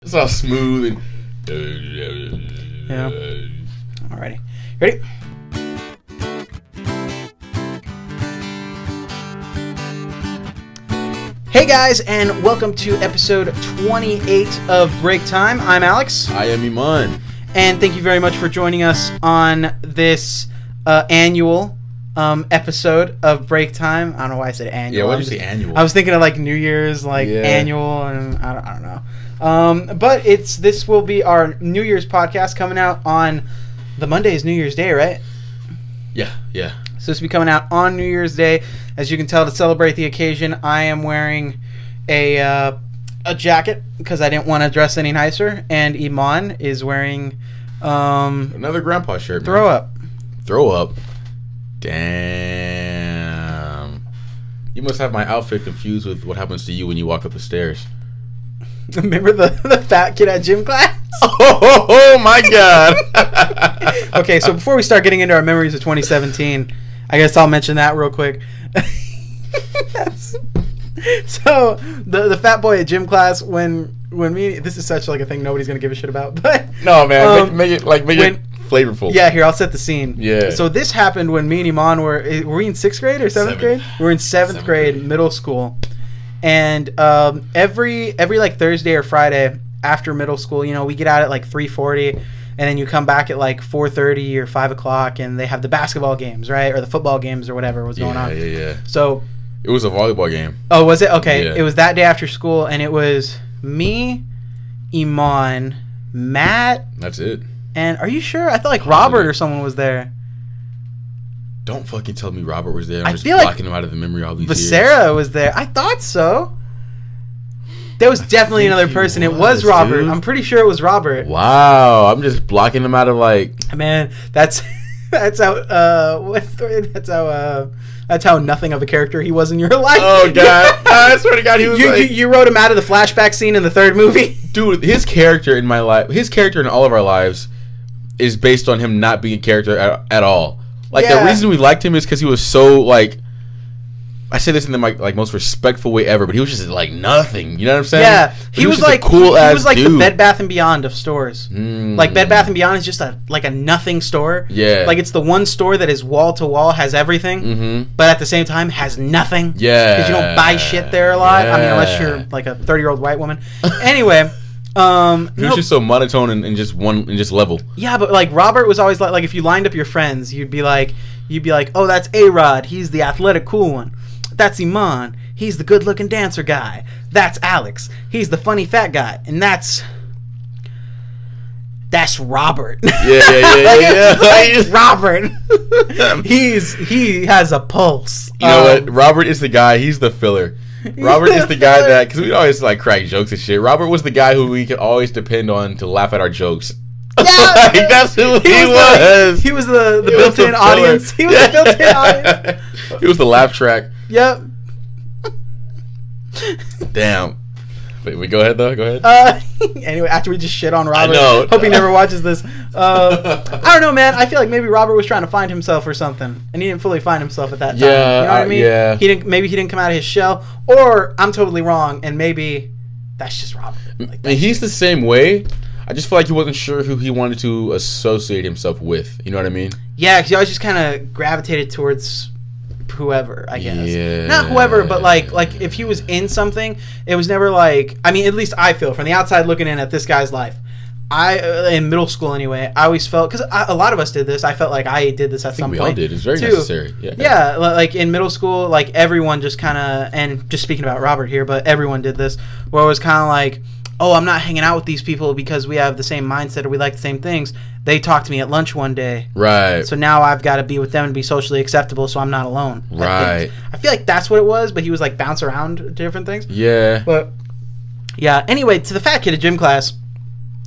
It's all smooth and. Yeah. Alrighty. Ready? Hey guys, and welcome to episode 28 of Break Time. I'm Alex. I am Eman. And thank you very much for joining us on this annual episode of Break Time. I don't know why I said annual. Yeah, why did you say annual? I was thinking of like New Year's, annual, and I don't know. But this will be our New Year's podcast coming out on the Monday is New Year's Day, right? Yeah. So this will be coming out on New Year's Day. As you can tell, to celebrate the occasion, I am wearing a jacket because I didn't want to dress any nicer, and Eman is wearing another grandpa shirt. Throw up. Damn. You must have my outfit confused with what happens to you when you walk up the stairs. Remember the fat kid at gym class? Oh my god. Okay, so before we start getting into our memories of 2017, I guess I'll mention that real quick. So the fat boy at gym class when this is such like a thing nobody's gonna give a shit about, but no man, make it flavorful. Yeah, here I'll set the scene. Yeah. So this happened when me and Eman were we in 6th grade or 7th grade? We were in 7th grade, middle school. And every like Thursday or Friday after middle school, you know, we get out at like 3:40, and then you come back at like 4:30 or 5 o'clock, and they have the basketball games, right, or the football games or whatever was going on. Yeah. So it was a volleyball game. Oh, was it? Okay, yeah. It was that day after school, and it was me, Eman, Matt. That's it. And are you sure? I thought like Robert or someone was there. Don't fucking tell me Robert was there. I I'm just feel blocking him out of the memory all these years. Sarah was there. I thought so. There was definitely another person. It was Robert. Dude. I'm pretty sure it was Robert. Wow, I'm just blocking him out of like. Man, that's how nothing of a character he was in your life. Oh god, I swear to God, he was. You wrote him out of the flashback scene in the 3rd movie. Dude, his character in my life, his character in all of our lives, is based on him not being a character at all. Like, the reason we liked him is because he was so, like, I say this in the most respectful way ever, but he was just like nothing. You know what I'm saying? Yeah, he was like cool ass. He was like dude. the Bed Bath & Beyond of stores. Like Bed Bath & Beyond is just a nothing store. Yeah, like it's the one store that is wall to wall, has everything, but at the same time has nothing. Yeah, because you don't buy shit there a lot. Yeah. I mean, unless you're like a 30-year-old white woman. Anyway. He was just so monotone and just level. Yeah, but like Robert was always like if you lined up your friends, you'd be like, oh, that's A-Rod, he's the athletic cool one. That's Eman, he's the good-looking dancer guy. That's Alex, he's the funny fat guy, and that's Robert. Yeah. Like Robert. he has a pulse. You know what? Robert is the guy. He's the filler. Robert is the guy that, because we always like crack jokes and shit. Robert was the guy who we could always depend on to laugh at our jokes. Yeah, like, that's who he was. He was the built-in audience. He was the built-in audience. He was the laugh track. Yep. Damn. Wait, go ahead though. Go ahead. Anyway, after we just shit on Robert, I know. Hope he never watches this. I don't know, man. I feel like maybe Robert was trying to find himself or something, and he didn't fully find himself at that time. Yeah, you know what I mean? Yeah. Maybe he didn't come out of his shell, or I'm totally wrong, and maybe that's just Robert. Like, he's the same way. I just feel like he wasn't sure who he wanted to associate himself with. You know what I mean? Yeah, because he always just kind of gravitated towards whoever, I guess. Yeah. Not whoever, but like if he was in something, it was never like, I mean, at least I feel from the outside looking in at this guy's life. In middle school anyway, I always felt, because a lot of us did this, I felt like I did this at some point. We all did. It's very necessary. Yeah, like in middle school, like everyone just kind of, and just speaking about Robert here, but everyone did this, where it was kind of like, oh, I'm not hanging out with these people because we have the same mindset or we like the same things. They talked to me at lunch one day. Right. So now I've got to be with them and be socially acceptable so I'm not alone. Right. I feel like that's what it was, but he was like bounce around to different things. Yeah. But yeah, anyway, to the fat kid at gym class,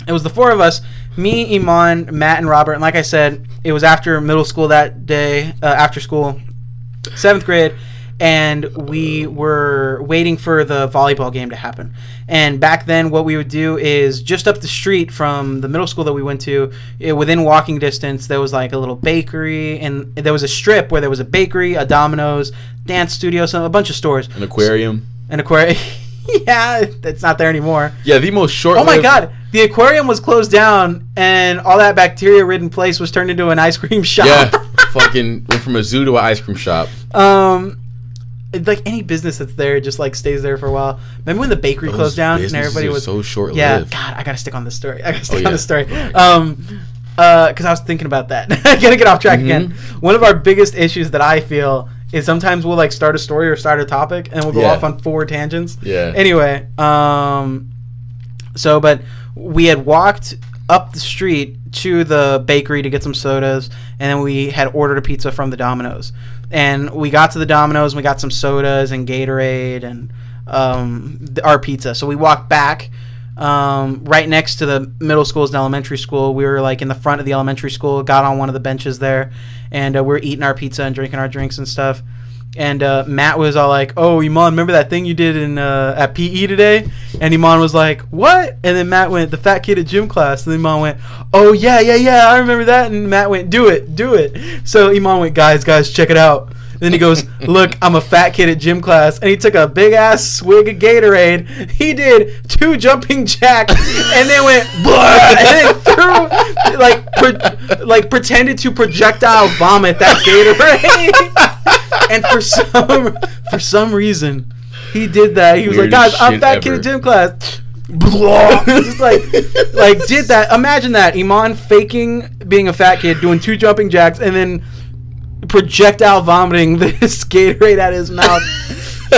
it was the 4 of us, me, Eman, Matt, and Robert. And like I said, it was after middle school that day, after school, 7th grade. And we were waiting for the volleyball game to happen. And back then, what we would do is just up the street from the middle school that we went to, within walking distance, there was like a little bakery, and there was a strip where there was a bakery, a Domino's, dance studio, a bunch of stores. An aquarium. An aquarium. Yeah, it's not there anymore. Yeah, the most short. Oh my god, the aquarium was closed down, and all that bacteria-ridden place was turned into an ice cream shop. Yeah, fucking went from a zoo to an ice cream shop. Like any business that's there just like stays there for a while. Remember when the bakery closed down and everybody was so short-lived? Yeah, God, I gotta stick on this story. On this story. Right. Because I was thinking about that. I gotta get off track again. One of our biggest issues that I feel is sometimes we'll like start a story or start a topic and we'll go off on 4 tangents. Yeah. Anyway, but we had walked up the street to the bakery to get some sodas, and then we had ordered a pizza from the Domino's. And we got to the Domino's and we got some sodas and Gatorade and our pizza. So we walked back right next to the middle schools and elementary school. We were like in the front of the elementary school, got on one of the benches there, and we were eating our pizza and drinking our drinks and stuff. And Matt was all like, "Oh, Eman, remember that thing you did in at PE today?" And Eman was like, "What?" And then Matt went, "The fat kid at gym class." And then Eman went, "Oh, yeah, I remember that." And Matt went, "Do it." So Eman went, guys, check it out. And then he goes, "Look, I'm a fat kid at gym class." And he took a big-ass swig of Gatorade. He did 2 jumping jacks and then went, and then threw, pretended to projectile vomit that Gatorade. And for some reason, he did that. He was like, "Guys, I'm fat kid at gym class." Just like did that. Imagine that. Eman faking being a fat kid, doing 2 jumping jacks, and then projectile vomiting this Gatorade out of his mouth.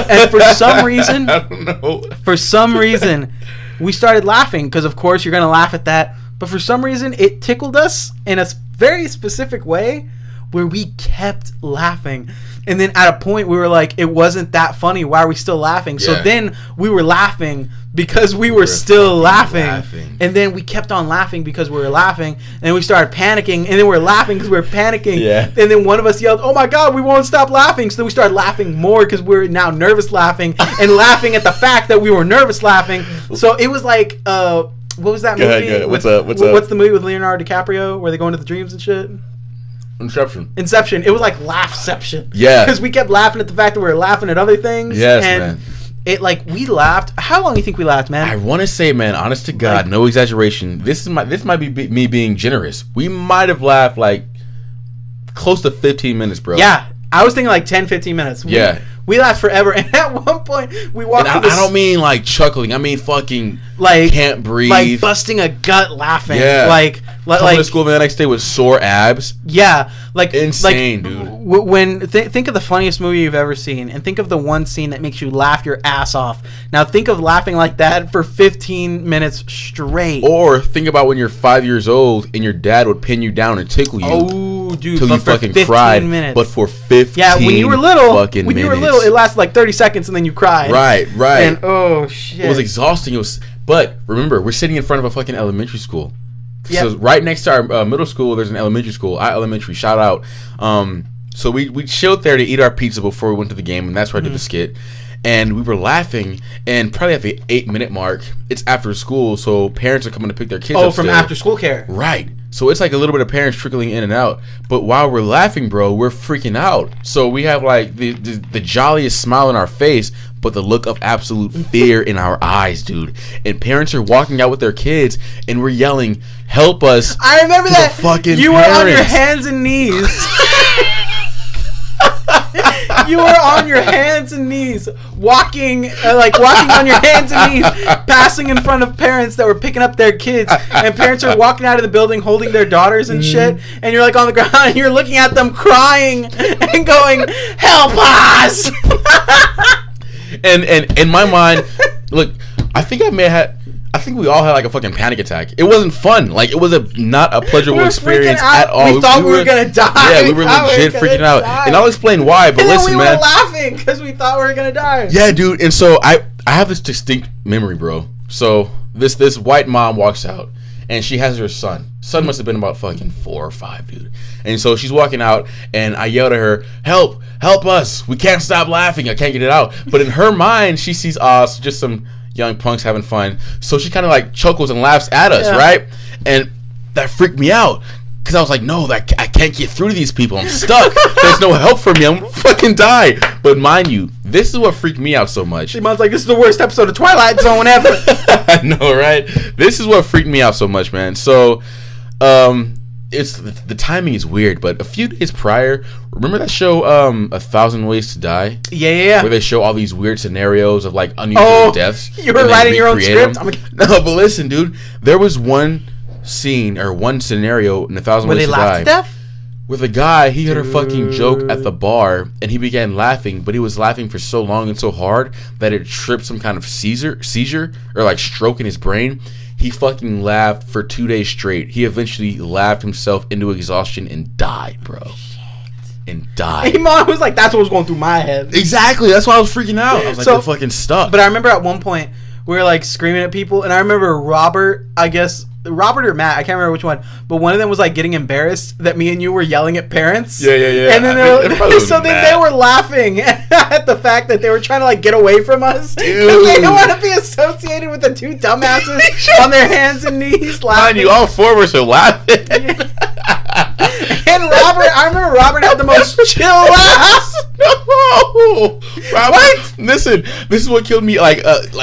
And for some reason, I don't know. For some reason, we started laughing because, of course, you're gonna laugh at that. But for some reason, it tickled us in a very specific way, where we kept laughing. And then at a point we were like, it wasn't that funny. Why are we still laughing? Yeah. So then we were laughing because we were still laughing. And then we kept on laughing because we were laughing. And we started panicking. And then we were laughing because we were panicking. Yeah. And then one of us yelled, "Oh my God, we won't stop laughing." So then we started laughing more because we were now nervous laughing and laughing at the fact that we were nervous laughing. So it was like, what was that movie? Go ahead. What's the movie with Leonardo DiCaprio where they go into the dreams and shit? Inception. It was like laughception. Yeah. Because we kept laughing at the fact that we were laughing at other things. Yes, and man. It like we laughed. How long do you think we laughed, man? I want to say, man, honest to God, no exaggeration. This might be me being generous. We might have laughed like close to 15 minutes, bro. Yeah. I was thinking like 10, 15 minutes. We laughed forever, and at one point we walked. And I don't mean like chuckling. I mean fucking like can't breathe, like busting a gut laughing. Yeah, coming to school the next day with sore abs. Yeah, like insane, dude. When think of the funniest movie you've ever seen, and think of the one scene that makes you laugh your ass off. Now think of laughing like that for 15 minutes straight. Or think about when you're 5 years old and your dad would pin you down and tickle you. Oh, dude, till you fucking cried. Minutes. But for 15. Yeah, when you were little, minutes. It lasted like 30 seconds and then you cried. Right. And oh shit, it was exhausting. But remember, we're sitting in front of a fucking elementary school. Yep. So right next to our middle school, there's an elementary school. Elementary, shout out. So we chilled there to eat our pizza before we went to the game, and that's where I did the skit. And we were laughing, and probably at the 8-minute mark, it's after school, so parents are coming to pick their kids up. Oh, from after school care. Right. So it's like a little bit of parents trickling in and out. But while we're laughing, bro, we're freaking out. So we have like the jolliest smile on our face, but the look of absolute fear in our eyes, dude. And parents are walking out with their kids, and we're yelling, "Help us!" I remember that. Fucking you parents. were on your hands and knees. You were on your hands and knees, walking on your hands and knees, passing in front of parents that were picking up their kids, and parents are walking out of the building holding their daughters and shit, and you're like on the ground and you're looking at them crying and going, "Help us!" And in my mind, look, I think we all had like a fucking panic attack. It wasn't fun. Like it was not a pleasurable experience at all. We thought we were gonna die. Yeah, we were legit freaking out. And I'll explain why. But listen, we man, were laughing because we thought we were gonna die. Yeah, dude. And so I have this distinct memory, bro. So this white mom walks out, and she has her son. Son must have been about fucking 4 or 5, dude. And so she's walking out, and I yelled at her, "Help us! We can't stop laughing. I can't get it out." But in her mind, she sees us just some young punks having fun. So she kind of like chuckles and laughs at us, right? And that freaked me out Because I was like, no, I can't get through to these people. I'm stuck. There's no help for me. I'm gonna fucking die. But mind you, this is what freaked me out so much. Eman's like, this is the worst episode of Twilight Zone ever. I know, right? This is what freaked me out so much, man. So, it's the timing is weird, but a few days prior, remember that show, 1,000 Ways to Die? Yeah. Where they show all these weird scenarios of like unusual deaths. You were writing your own script? No, but listen, dude. There was one scene or one scenario in 1,000 Ways to Die. Where they laughed to death? With a guy, he heard a fucking joke at the bar, and he began laughing, but he was laughing for so long and so hard that it tripped some kind of seizure or like stroke in his brain. He fucking laughed for 2 days straight. He eventually laughed himself into exhaustion and died, bro. And died. Eman was like, that's what was going through my head. Exactly. That's why I was freaking out. I was like, they're fucking stuck. But I remember at one point, we were like screaming at people, and I remember Robert or Matt, I can't remember which one, but one of them was like getting embarrassed that me and you were yelling at parents. Yeah. And then they were laughing at the fact that they were trying to like get away from us. Dude. They didn't want to be associated with the two dumbasses on their hands and knees laughing. Man, you all four were so laughing. Yeah. And I remember Robert had the most chill laugh. No, Robert, what? Listen, this is what killed me. Like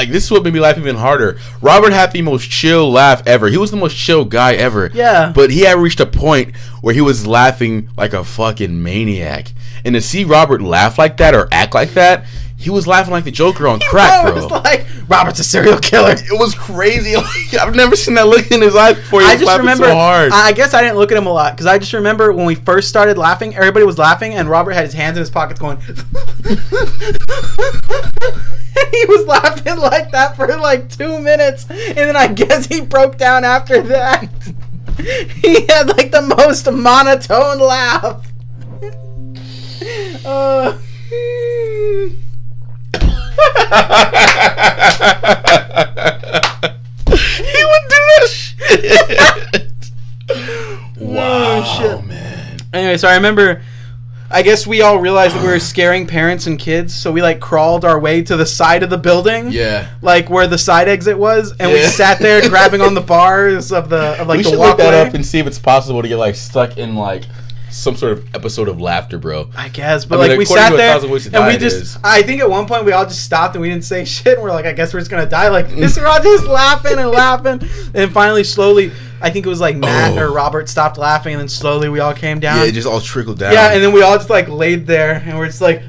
this is what made me laugh even harder. Robert had the most chill laugh ever. He was the most chill guy ever. Yeah. But he had reached a point where he was laughing like a fucking maniac. And to see Robert laugh like that or act like that, he was laughing like the Joker on crack, bro. It was like, Robert's a serial killer. It was crazy. Like, I've never seen that look in his eyes before. He was laughing so hard. I guess I didn't look at him a lot because I just remember when we first started laughing, everybody was laughing, and Robert had his hands in his pockets going. He was laughing like that for like 2 minutes, and then I guess he broke down after that. He had like the most monotone laugh. He would do that shit. Wow, oh, shit. Man. Anyway, so I remember, I guess we all realized that we were scaring parents and kids, so we like crawled our way to the side of the building. Yeah. Like where the side exit was, and we sat there grabbing on the bars of the walkway. We should look that up and see if it's possible to get like stuck in like some sort of episode of laughter, bro. I guess, but like we sat there and we just, I think at one point we all just stopped and we didn't say shit, and we're like, I guess we're just gonna die like this. We're all just laughing and laughing, and finally, slowly, I think it was like Matt or Robert stopped laughing, and then slowly we all came down. Yeah, it just all trickled down. Yeah, and then we all just like laid there, and we're just like,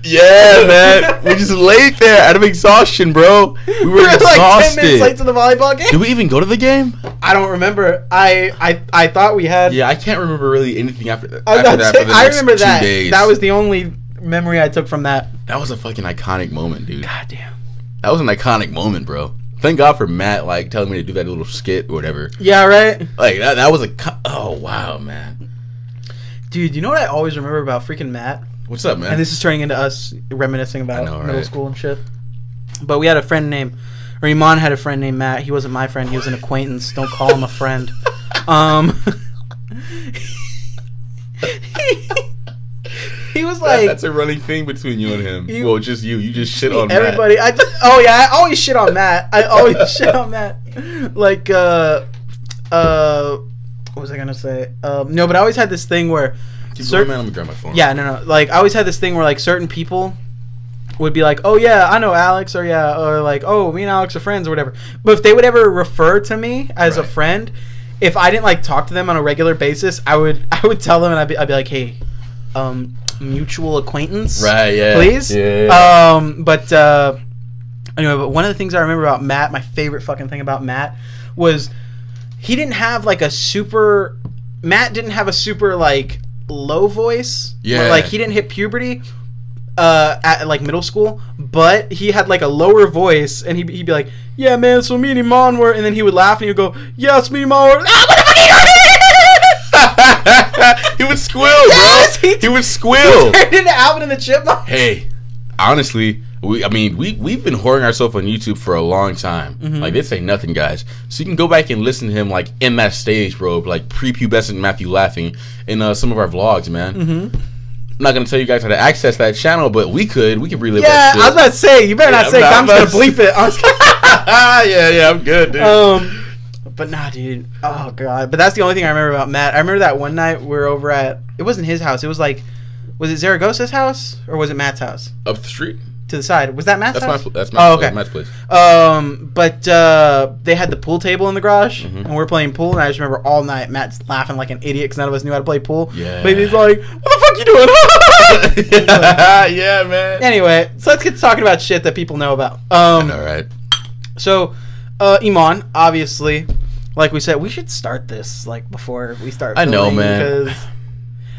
yeah, man, we just laid there out of exhaustion, bro. We were exhausted. Like 10 minutes late to the volleyball game. Did we even go to the game? I don't remember. I thought we had. Yeah, I can't remember really anything after that. I remember that. 2 days. That was the only memory I took from that. That was a fucking iconic moment, dude. God damn. That was an iconic moment, bro. Thank God for Matt, like, telling me to do that little skit or whatever. Yeah, right? Like, that was oh, wow, man. Dude, you know what I always remember about freaking Matt? What's up, man? And this is turning into us reminiscing about middle school and shit. But we had a friend named, or Eman had a friend named Matt. He wasn't my friend. He was an acquaintance. Don't call him a friend. He was like, that's a running thing between you and him. Well, just you. You just shit on everybody. Matt. I always shit on Matt. I always shit on Matt. Like, what was I gonna say? No, but I always had this thing where. Man, let me grab my phone. Yeah, no. Like, I always had this thing where like certain people would be like, oh yeah, I know Alex, or like, oh, me and Alex are friends or whatever. But if they would ever refer to me as a friend, if I didn't like talk to them on a regular basis, I would tell them, and I'd be like, hey, mutual acquaintance, right? Yeah, please. Yeah. But anyway, but one of the things I remember about Matt, my favorite fucking thing about Matt, was he didn't have like a super. Matt didn't have a super like low voice. Yeah. Like he didn't hit puberty at like middle school, but he had like a lower voice, and he'd be like, yeah, man, so me and Eman were, and then he would laugh and he would go, yeah, it's me and Eman were. Ah, what the fuck are you doing? He would squeal, bro. He would squeal. He turned into Alvin and the Chipmunk. Hey, honestly, we've been whoring ourselves on YouTube for a long time. Mm-hmm. Like, this ain't nothing, guys. So you can go back and listen to him like in that stage, bro, like prepubescent Matthew laughing in some of our vlogs, man. Mm-hmm. I'm not gonna tell you guys how to access that channel, but we could relive that shit. I was about to say, you better not say, I'm just gonna bleep it. Yeah, I'm good, dude. But nah, dude. Oh god. But that's the only thing I remember about Matt. I remember that one night we were over at. It wasn't his house. It was like, was it Zaragoza's house or was it Matt's house? Up the street. To the side. Was that Matt's house? That's Matt's place. But they had the pool table in the garage, and we're playing pool, and I just remember all night Matt's laughing like an idiot because none of us knew how to play pool. Yeah. But he's like, what the fuck you doing? Yeah, man. Anyway, so let's get to talking about shit that people know about. All right. So, Eman, obviously, like we said, we should start this like before we start filming. I know, man. Because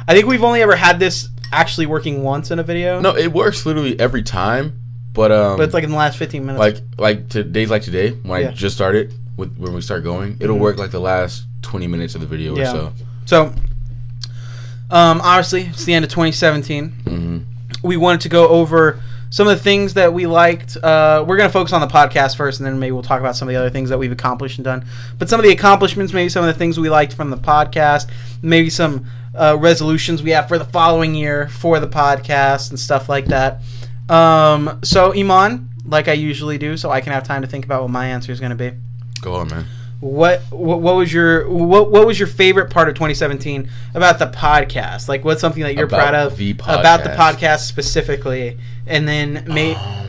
I think we've only ever had this actually working once in a video. No, it works literally every time, but it's like in the last 15 minutes. Like days like today when I just started when we start going, it'll work like the last 20 minutes of the video or so. So, obviously, it's the end of 2017. We wanted to go over some of the things that we liked. We're going to focus on the podcast first, and then maybe we'll talk about some of the other things that we've accomplished and done. But some of the accomplishments, maybe some of the things we liked from the podcast, maybe some resolutions we have for the following year for the podcast and stuff like that. So, Eman, like I usually do, so I can have time to think about what my answer is going to be. Go on, man. What was your favorite part of 2017 about the podcast? Like, what's something that you're proud of about the podcast specifically? And then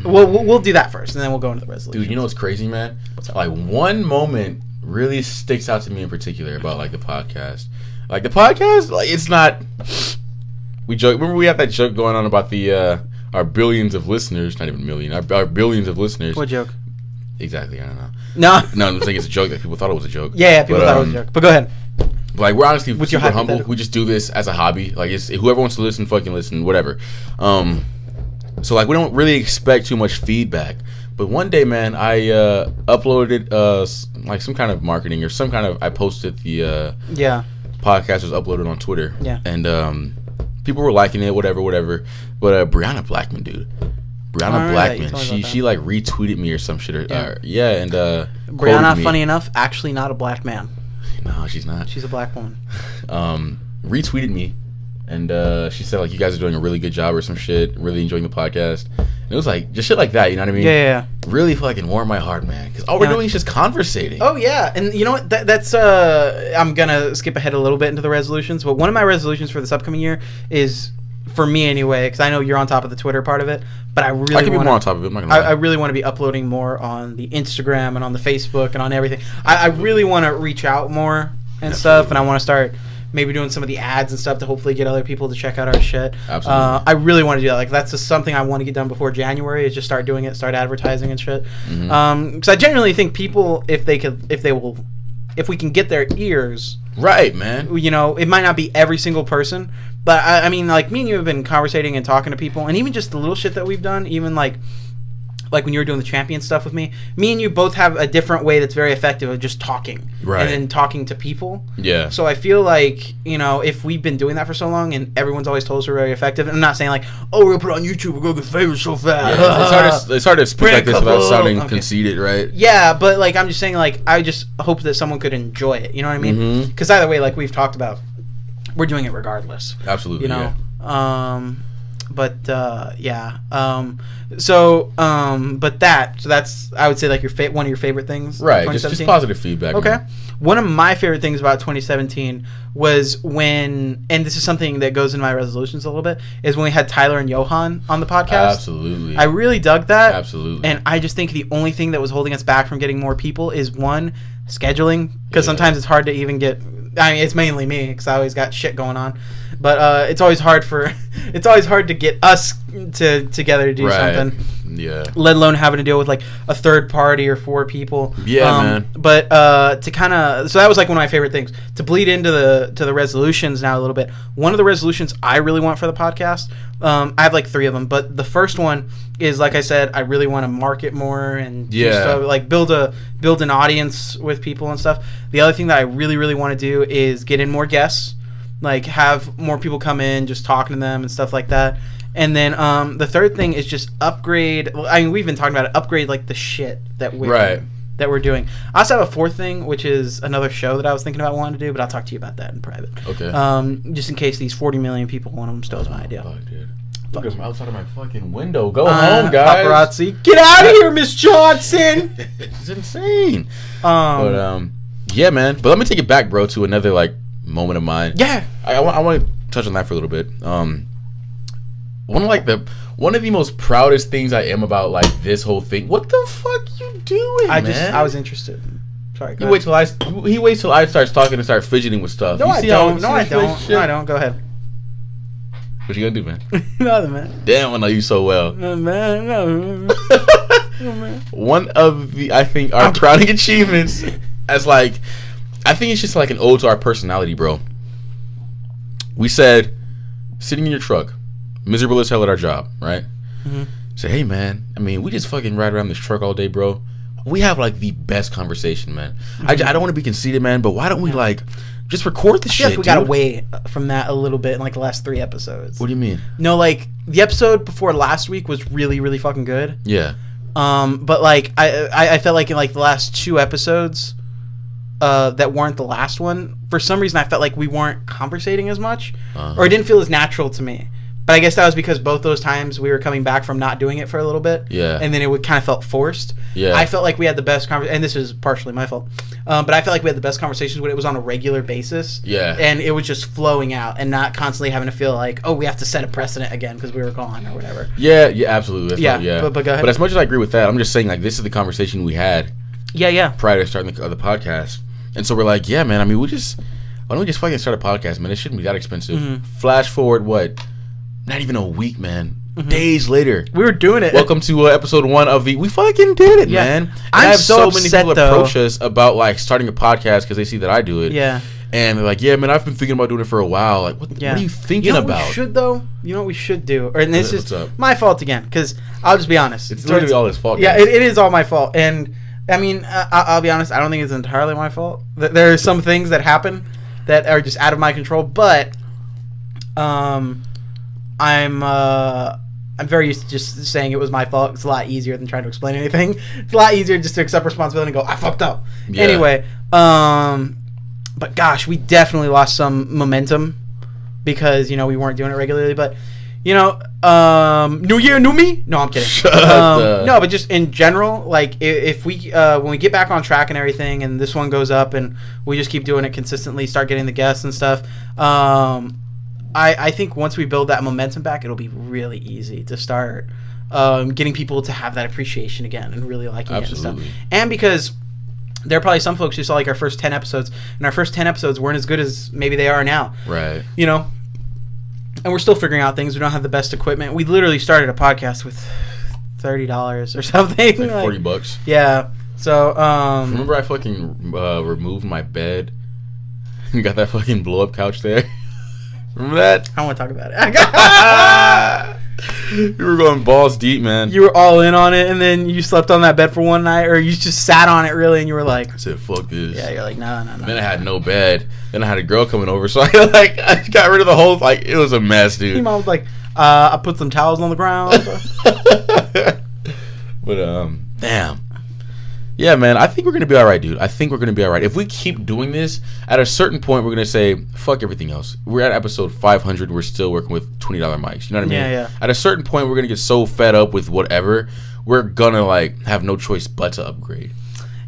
we'll do that first, and then we'll go into the resolution. Dude, you know what's crazy, man? Like, one moment really sticks out to me in particular about like the podcast. Like the podcast, like it's not. We joke. Remember we have that joke going on about the our billions of listeners, not even million, our billions of listeners. What joke? Exactly, I don't know. No, I'm saying it's a joke that people thought it was a joke. Yeah, people thought it was a joke. But go ahead. Like we're honestly super humble. We just do this as a hobby. Like it's whoever wants to listen, fucking listen, whatever. So like we don't really expect too much feedback. But one day, man, I uploaded like some kind of marketing or some kind of. I posted the podcast was uploaded on Twitter. Yeah. And people were liking it, whatever. But Brianna Blackman, dude. Brianna Blackman, she like retweeted me or some shit. And Brianna, funny enough, actually not a black man. No, she's not. She's a black woman. Retweeted me, and she said like you guys are doing a really good job or some shit. Really enjoying the podcast. And it was like just shit like that. You know what I mean? Yeah. Really fucking warmed my heart, man. Because all we're doing is just conversating. Oh yeah, and you know what? That's I'm gonna skip ahead a little bit into the resolutions, but one of my resolutions for this upcoming year is, for me anyway, because I know you're on top of the Twitter part of it, but I can be more on top of it. I'm not gonna lie. I really want to be uploading more on the Instagram and on the Facebook and on everything. I really want to reach out more and stuff, and I want to start maybe doing some of the ads and stuff to hopefully get other people to check out our shit. Absolutely. I really want to do that. Like that's just something I want to get done before January. Is just start doing it, start advertising and shit. Because I genuinely think people, if we can get their ears. Right, man. You know, it might not be every single person, but I mean, like me and you have been conversating and talking to people, and even just the little shit that we've done, even like when you were doing the champion stuff with me and you both have a different way that's very effective of just talking. Right. And then talking to people. Yeah. So I feel like, you know, if we've been doing that for so long and everyone's always told us we're very effective, and I'm not saying like, oh, we're going to put it on YouTube, we're going to get famous so fast. Yeah, it's hard to speak like this without sounding conceited, right? Yeah, but like I'm just saying, like, I just hope that someone could enjoy it. You know what I mean? Because either way, like we've talked about, we're doing it regardless. Absolutely, you know? Yeah. But that's I would say like one of your favorite things, right? Just positive feedback. Okay, man. One of my favorite things about 2017 was when, and this is something that goes in my resolutions a little bit, is when we had Tyler and Johan on the podcast. Absolutely, I really dug that. Absolutely, and I just think the only thing that was holding us back from getting more people is one, scheduling, because sometimes it's hard to even get. I mean, it's mainly me because I always got shit going on, but it's always hard to get us together to do something. Yeah. Let alone having to deal with like a third party or 4 people. Yeah, man. But to kind of, so that was like one of my favorite things to bleed into the resolutions now a little bit. One of the resolutions I really want for the podcast, I have like 3 of them, but the first one is, like I said, I really want to market more and like build an audience with people and stuff. The other thing that I really, really want to do is get in more guests, like have more people come in, just talking to them and stuff like that. And then the third thing is just upgrade. Well, I mean, we've been talking about it. Upgrade like the shit that we're doing. I also have a 4th thing, which is another show that I was thinking about wanting to do, but I'll talk to you about that in private. Okay. Just in case these 40 million people want them, steals my idea. Fuck, dude. Look at outside of my fucking window. Go home, guys. Paparazzi, get out of here, Miss Johnson. It's insane. Yeah, man. But let me take it back, bro, to another like moment of mine. Yeah. I want to touch on that for a little bit. One of the most proudest things I am about like this whole thing. What the fuck you doing, man? I was interested. Sorry. He waits till I start talking and start fidgeting with stuff. No, I don't. No, I don't. Go ahead. What you gonna do, man? Nothing, man. Damn, I know you so well. No, man. No, man. One of the I think our crowning achievements as like I think it's just like an ode to our personality, bro. We said sitting in your truck, miserable as hell at our job, right? Mm-hmm. Say, hey man, I mean, we just fucking ride around this truck all day, bro. We have like the best conversation, man. Mm-hmm. I don't want to be conceited, man, but why don't we like just record the shit? We got away from that a little bit in like the last 3 episodes. What do you mean? No, like the episode before last week was really, really fucking good. Yeah. But like I felt like in like the last 2 episodes that weren't the last one, for some reason I felt like we weren't conversating as much, or it didn't feel as natural to me. But I guess that was because both those times we were coming back from not doing it for a little bit. Yeah. And then it would kind of felt forced. Yeah. I felt like we had the best conversation, and this is partially my fault, but I felt like we had the best conversations when it was on a regular basis. Yeah. And it was just flowing out and not constantly having to feel like, oh, we have to set a precedent again because we were gone or whatever. Yeah, absolutely. Yeah. But go ahead. But as much as I agree with that, I'm just saying like this is the conversation we had. Yeah. Prior to starting the podcast. And so we're like, yeah, man, I mean, why don't we just fucking start a podcast, man? It shouldn't be that expensive. Mm-hmm. Flash forward, what? Not even a week, man. Mm-hmm. Days later. We were doing it. Welcome to episode 1 of the... We fucking did it, man. And I have so many people approach us about, like, starting a podcast because they see that I do it. Yeah. And they're like, yeah, man, I've been thinking about doing it for a while. Like, what are you thinking about? What we should, though? You know what we should do? And this is my fault again, because I'll just be honest. It's literally all his fault. Yeah, it is all my fault. And, I mean, I'll be honest, I don't think it's entirely my fault. There are some things that happen that are just out of my control, but... I'm very used to just saying it was my fault. It's a lot easier than trying to explain anything. It's a lot easier just to accept responsibility and go, I fucked up. Yeah. Anyway, but gosh, we definitely lost some momentum because, you know, we weren't doing it regularly. But, you know, new year, new me? No, I'm kidding. No, but just in general, like if we, when we get back on track and everything and this one goes up and we just keep doing it consistently, start getting the guests and stuff, I think once we build that momentum back, it'll be really easy to start getting people to have that appreciation again and really liking it and stuff. And because there are probably some folks who saw like our first 10 episodes, and our first 10 episodes weren't as good as maybe they are now. Right. You know? And we're still figuring out things. We don't have the best equipment. We literally started a podcast with $30 or something. Like $40. Yeah. So, remember I fucking removed my bed and got that fucking blow-up couch there? Remember that? I don't want to talk about it. You were going balls deep, man. You were all in on it, and then you slept on that bed for one night, or you just sat on it really, and you were like... I said, fuck this. Yeah, you're like, no. Then I had no bed. Then I had a girl coming over, so I got rid of the whole... Like, it was a mess, dude. Your mom was like, I put some towels on the ground. But, damn. Yeah, man, I think we're going to be all right, dude. I think we're going to be all right. If we keep doing this, at a certain point, we're going to say, fuck everything else. We're at episode 500. We're still working with $20 mics. You know what I mean? Yeah. At a certain point, we're going to get so fed up with whatever, we're going to, like, have no choice but to upgrade.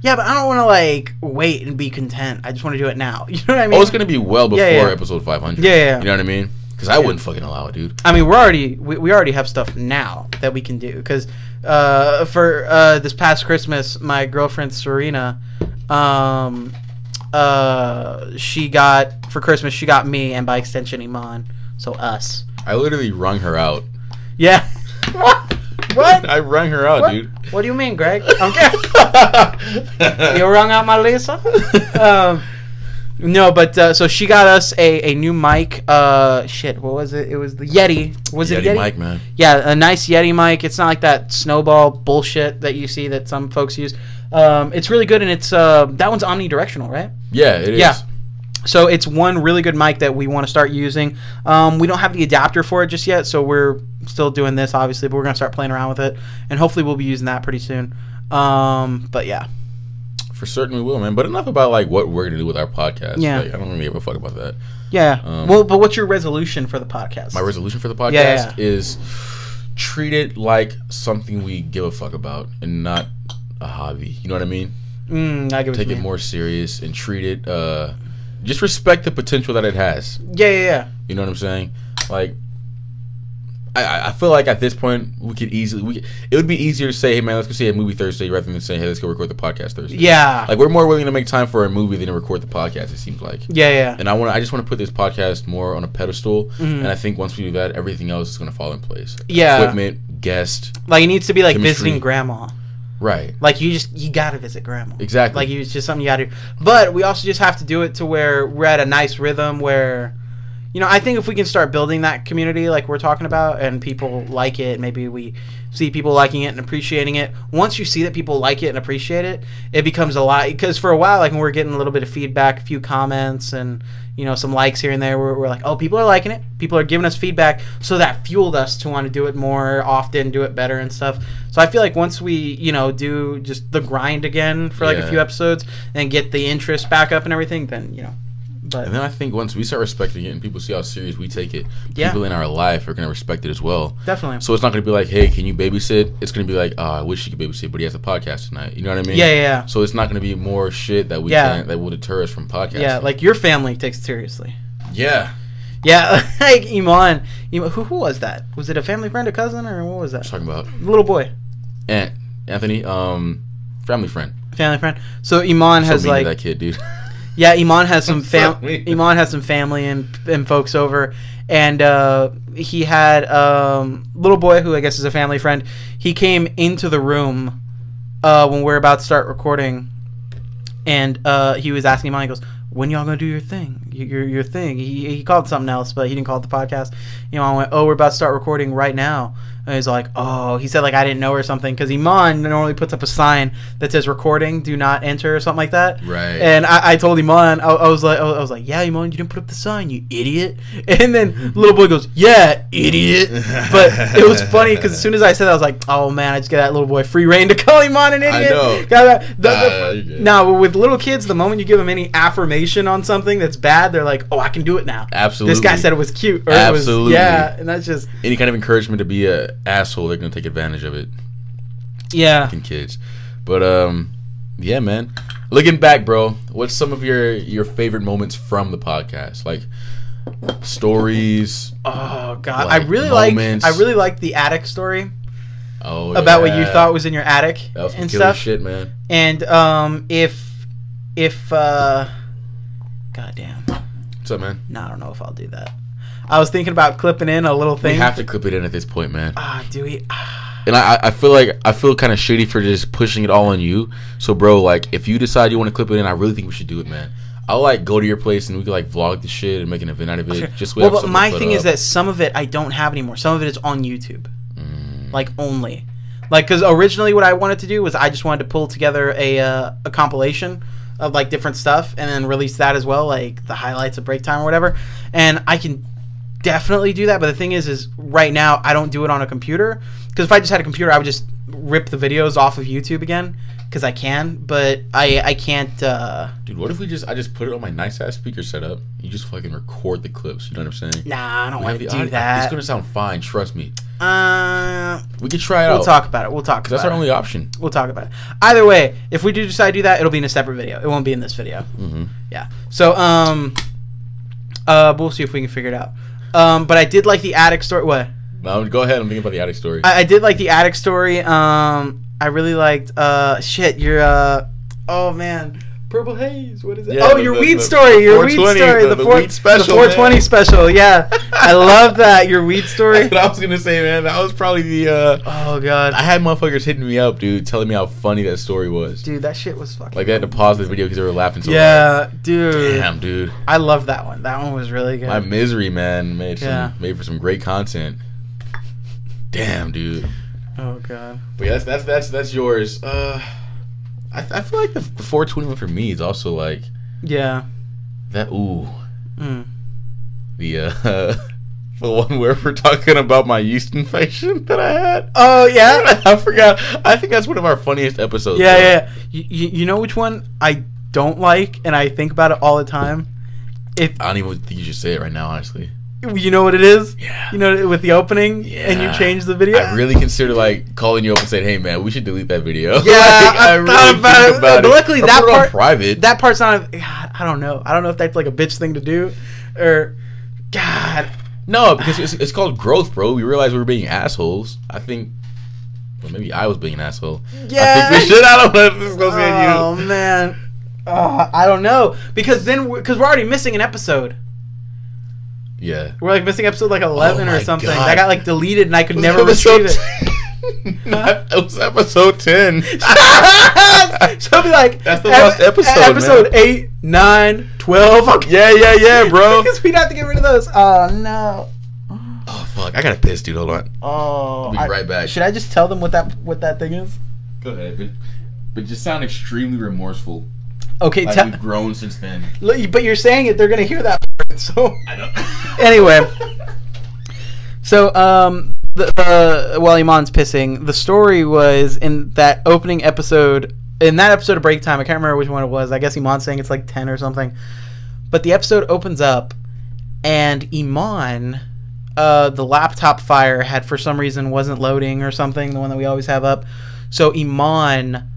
Yeah, but I don't want to, like, wait and be content. I just want to do it now. You know what I mean? Oh, it's going to be well before episode 500. Yeah. You know what I mean? Because I wouldn't fucking allow it, dude. I mean, we already have stuff now that we can do. Because for this past Christmas, my girlfriend Serena, she got me, and by extension Eman, so us. I literally wrung her out. Yeah. What? I wrung her out, dude. What do you mean, Greg? Okay. You wrung out my Lisa? No, but so she got us a new mic. Shit, what was it? It was the Yeti. Was it Yeti? Mic, man. Yeah, a nice Yeti mic. It's not like that snowball bullshit that you see that some folks use. It's really good, and it's that one's omnidirectional, right? Yeah, it is. Yeah. So it's one really good mic that we want to start using. We don't have the adapter for it just yet, so we're still doing this, obviously, but we're going to start playing around with it, and hopefully we'll be using that pretty soon. But yeah. For certain we will, man. But enough about like what we're gonna do with our podcast. Yeah. Like, I don't really give a fuck about that. Yeah. Well, but what's your resolution for the podcast? My resolution for the podcast is treat it like something we give a fuck about and not a hobby. You know what I mean? I get what take you it mean. more serious and treat it. Just respect the potential that it has. Yeah. You know what I'm saying? Like, I feel like at this point we could easily it would be easier to say, hey man, let's go see a movie Thursday rather than saying, hey, let's go record the podcast Thursday. Yeah. Like, we're more willing to make time for a movie than to record the podcast, it seems like. Yeah. And I just want to put this podcast more on a pedestal, and I think once we do that, everything else is going to fall in place. Yeah. Equipment, guest. Like, it needs to be like chemistry. visiting grandma. Right. Like, you gotta visit grandma. Exactly. Like, it's just something you gotta do. But we also just have to do it to where we're at a nice rhythm where, you know, I think if we can start building that community like we're talking about and people like it, maybe we see people liking it and appreciating it. Once you see that people like it and appreciate it, it becomes a lot. Because for a while, like, when we're getting a little bit of feedback, a few comments, and, you know, some likes here and there, we're like, oh, people are liking it. People are giving us feedback. So that fueled us to want to do it more often, do it better and stuff. So I feel like once we, you know, do just the grind again for like a few episodes and get the interest back up and everything, then, you know. But, and then I think once we start respecting it and people see how serious we take it, people in our life are going to respect it as well. Definitely. So it's not going to be like, hey, can you babysit? It's going to be like, oh, I wish you could babysit, but he has a podcast tonight. You know what I mean? Yeah. So it's not going to be more shit that we can't, that will deter us from podcasting. Yeah, like your family takes it seriously. Yeah. Yeah, like Eman. Who was that? Was it a family friend, a cousin, or what was that? What are you talking about? Little boy. Anthony, family friend. Family friend. So Eman has like that kid, dude. Yeah, Eman has some Eman has some family and folks over, and he had little boy who I guess is a family friend. He came into the room when we're about to start recording, and he was asking Eman. He goes, "When y'all gonna do your thing? Your thing?" He called it something else, but he didn't call it the podcast. Eman went, "Oh, we're about to start recording right now." And he's like, oh, he said like I didn't know or something, because Eman normally puts up a sign that says recording, do not enter, or something like that. Right. And I told Eman, I was like, yeah, Eman, you didn't put up the sign, you idiot. And then little boy goes, yeah, idiot. But it was funny because as soon as I said that, I was like, oh man, I just get that little boy free reign to call Eman an idiot. I know. Now with little kids, the moment you give them any affirmation on something that's bad, they're like, oh, I can do it now. Absolutely. This guy said it was cute. Or Absolutely. And that's just any kind of encouragement to be a asshole, they're gonna take advantage of it. Yeah. Fucking kids. But yeah, man. Looking back, bro, what's some of your favorite moments from the podcast? Like stories. Oh god, like I really liked the attic story. Oh, about what you thought was in your attic that was some and killer stuff. Shit, man. And if goddamn. What's up, man? No, I don't know if I'll do that. I was thinking about clipping in a little thing. We have to clip it in at this point, man. Do we? And I feel kind of shitty for just pushing it all on you. So, bro, like, if you decide you want to clip it in, I really think we should do it, man. I'll, like, go to your place and we could, like, vlog the shit and make an event out of it. Just but my thing is that some of it I don't have anymore. Some of it is on YouTube. Like, only. Like, because originally what I wanted to do was I just wanted to pull together a compilation of, like, different stuff and then release that as well, like, the highlights of break time or whatever. And I can definitely do that, but the thing is right now I don't do it on a computer, because if I just had a computer I would just rip the videos off of YouTube again, because I can, but I can't. Dude, what if I just put it on my nice ass speaker setup, you just fucking record the clips, you know what I'm saying? Nah, I don't want to do that. It's gonna sound fine, trust me. We could try it out. We'll talk about it. That's our only option. We'll talk about it. Either way, if we do decide to do that, it'll be in a separate video. It won't be in this video. Yeah. So we'll see if we can figure it out. But I did like the attic story. What? No, go ahead. I'm thinking about the attic story. I did like the attic story. I really liked. Oh man, Purple Haze. What is it? Yeah, your weed story. Your weed story. The weed special. The 420 special. Yeah, I love that. Your weed story. That's what I was gonna say, man. That was probably the. Oh god. I had motherfuckers hitting me up, dude, telling me how funny that story was. Dude, that shit was fucking. Like they had to pause the video because they were laughing so hard. Yeah, dude. Damn, dude. I love that one. That one was really good. My misery, man, made for some great content. Damn, dude. Oh god. But yeah, that's yours. I feel like the 421 for me is also like. Yeah. That the one where we're talking about my yeast infection that I had. Oh yeah. I forgot. I think that's one of our funniest episodes. Yeah. You know which one I don't like, and I think about it all the time. I don't even think you should say it right now, honestly. You know what it is? Yeah. You know, with the opening, and you change the video. I really considered like calling you up and saying, "Hey, man, we should delete that video." Yeah, I really thought about it. But luckily, that part private. That part's not. God, I don't know. I don't know if that's like a bitch thing to do, or God. No, because it's called growth, bro. We realized we were being assholes. I think. Well, maybe I was being an asshole. Yeah. I think we should. I don't know if this is supposed to be on you. Oh man. I don't know because we're already missing an episode. Yeah. We're like missing episode like 11 or something. God. That got like deleted and I could never retrieve it. It was episode 10. So it'll be like that's the last episode. Episode 8, 9, 12. Okay. Yeah, bro. Because we'd have to get rid of those. Oh no. Oh fuck! I gotta piss, dude. Hold on. Oh. I'll be right back. Should I just tell them what that thing is? Go ahead, but just sound extremely remorseful. Okay, like we've grown since then. But you're saying it, they're gonna hear that part, so I know. Anyway. So while Eman's pissing, the story was in that opening episode. In that episode of Break Time, I can't remember which one it was. I guess Eman's saying it's like 10 or something. But the episode opens up, and Eman, the laptop fire had for some reason wasn't loading or something, the one that we always have up. So Eman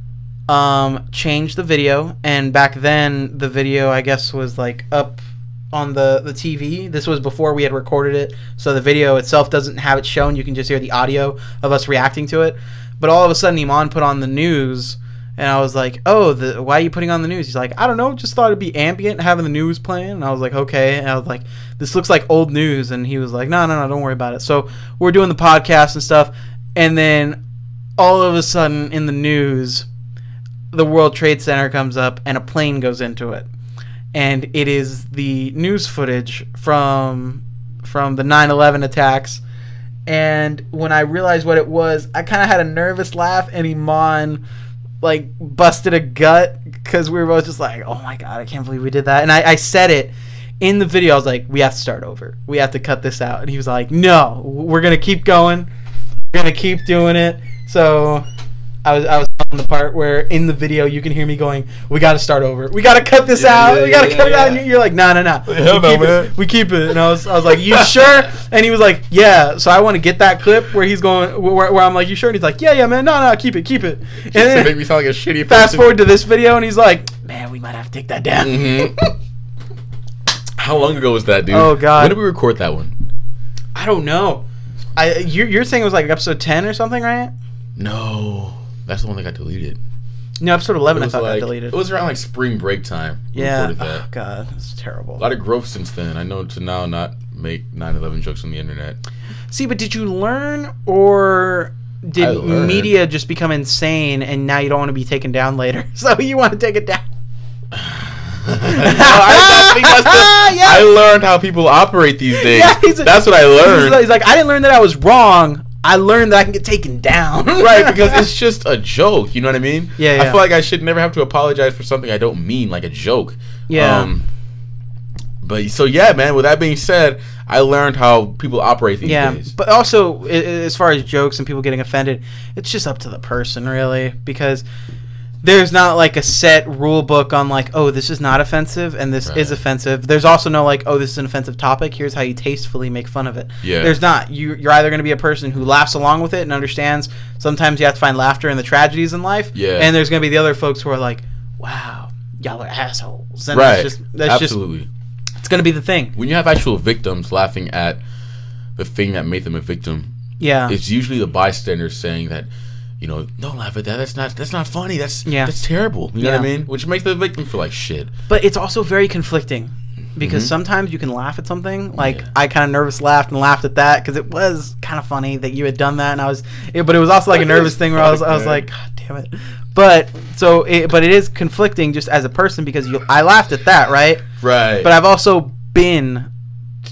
changed the video, and back then the video I guess was like up on the TV. This was before we had recorded it, so the video itself doesn't have it shown. You can just hear the audio of us reacting to it. But all of a sudden Eman put on the news, and I was like, oh, why are you putting on the news? He's like, I don't know, just thought it'd be ambient having the news playing. And I was like, okay. And I was like, this looks like old news. And he was like, no, don't worry about it. So we're doing the podcast and stuff, and then all of a sudden in the news, the World Trade Center comes up and a plane goes into it, and it is the news footage from the 9/11 attacks. And when I realized what it was, I kind of had a nervous laugh, and Eman like busted a gut because we were both just like, oh my god, I can't believe we did that. And I said it in the video. I was like, we have to start over, we have to cut this out. And he was like, no, we're gonna keep going, we're gonna keep doing it. So I was on the part where in the video you can hear me going, we got to start over, we got to cut this out, we got to cut it out. And you're like, no, we keep it. And I was like, you sure? And he was like, yeah. So I want to get that clip where he's going, where I'm like, you sure? And he's like, yeah, man, no, keep it. And then make me sound like a shitty person. Fast forward to this video, and he's like, man, we might have to take that down. Mm-hmm. How long ago was that, dude? Oh god, when did we record that one? I don't know. You're saying it was like episode 10 or something, right? No, that's the one that got deleted. No, episode 11 I thought got deleted. It was around like spring break time. Yeah. Oh god, that's terrible. A lot of growth since then. I know to now not make 9/11 jokes on the internet. See, but did you learn, or did media just become insane and now you don't want to be taken down later? So you want to take it down? I learned how people operate these days. Yeah, that's what I learned. He's like, I didn't learn that I was wrong. I learned that I can get taken down. Right, because it's just a joke. You know what I mean? Yeah. I feel like I should never have to apologize for something I don't mean, like a joke. Yeah. But so yeah, man. With that being said, I learned how people operate these days. But also, as far as jokes and people getting offended, it's just up to the person, really, because there's not like a set rule book on like, oh, this is not offensive and this is offensive. There's also no like, oh, this is an offensive topic, here's how you tastefully make fun of it. Yeah. There's not. You're either going to be a person who laughs along with it and understands sometimes you have to find laughter in the tragedies in life. Yeah. And there's going to be the other folks who are like, wow, y'all are assholes. And that's absolutely. It's going to be the thing. When you have actual victims laughing at the thing that made them a victim, it's usually the bystanders saying that, you know, don't laugh at that. That's not funny. That's terrible. You know what I mean? Which makes the victim feel like shit. But it's also very conflicting because sometimes you can laugh at something. Like I kind of nervous laughed at that because it was kind of funny that you had done that, and but it was also like a nervous thing where I was like, God damn it. But it is conflicting just as a person because I laughed at that, right? Right. But I've also been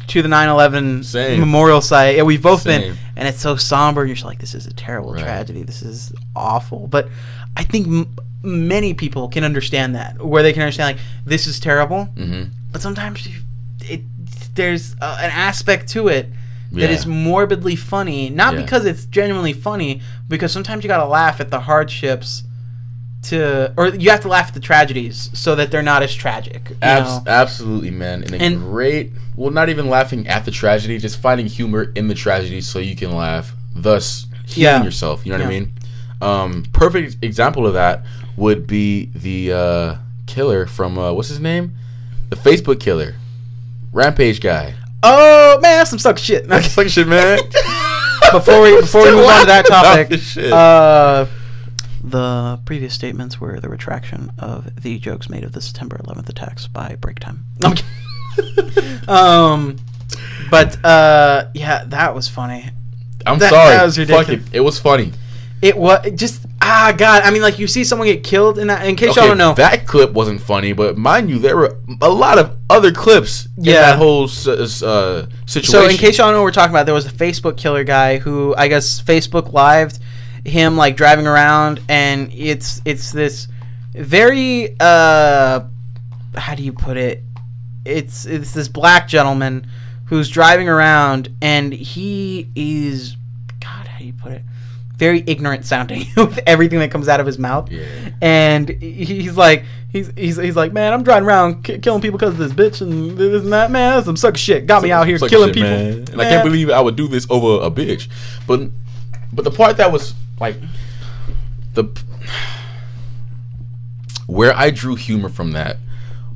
to the 9/11 memorial site. Yeah, we've both been, and it's so somber. And you're just like, this is a terrible tragedy. This is awful. But I think many people can understand that, where they can understand like this is terrible. But sometimes there's an aspect to it that is morbidly funny, not because it's genuinely funny, because sometimes you gotta laugh at the hardships or you have to laugh at the tragedies so that they're not as tragic. You know? Absolutely, man. And great, well, not even laughing at the tragedy, just finding humor in the tragedy so you can laugh, thus healing yourself. You know what I mean? Perfect example of that would be the killer from what's his name? The Facebook killer, Rampage guy. Oh man, that's some suck shit. Suck shit, man. Before we move on to that topic, the previous statements were the retraction of the jokes made of the September 11th attacks by break time. But yeah, that was funny. I'm sorry. That was ridiculous. Fuck it. It was funny. It was just God. I mean, like, you see someone get killed in that. In case y'all don't know, that clip wasn't funny, but mind you, there were a lot of other clips in that whole situation. So, in case y'all don't know what we're talking about, there was a Facebook killer guy who, I guess, Facebook lived him like driving around, and it's this very how do you put it? It's this black gentleman who's driving around, and he is, God, how do you put it? Very ignorant sounding with everything that comes out of his mouth. Yeah. And he's like, man, I'm driving around killing people because of this bitch and this and that. Man, that's some suck shit. Got me out here killing people. Man. And I can't believe I would do this over a bitch. But the part that was like where I drew humor from that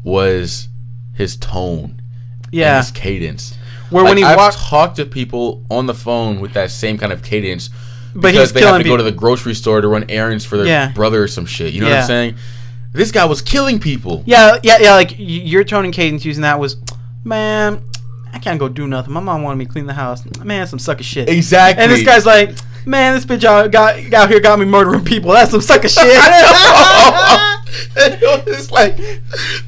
was his tone. Yeah. And his cadence. Where like, when I've talked to people on the phone with that same kind of cadence. But because they have to go to the grocery store to run errands for their brother or some shit. You know what I'm saying? This guy was killing people. Yeah. Like, your tone and cadence using that was, man, I can't go do nothing. My mom wanted me to clean the house. Man, some sucker shit. Exactly. And this guy's like, man, this bitch out here got me murdering people. That's some sucker shit. It's like,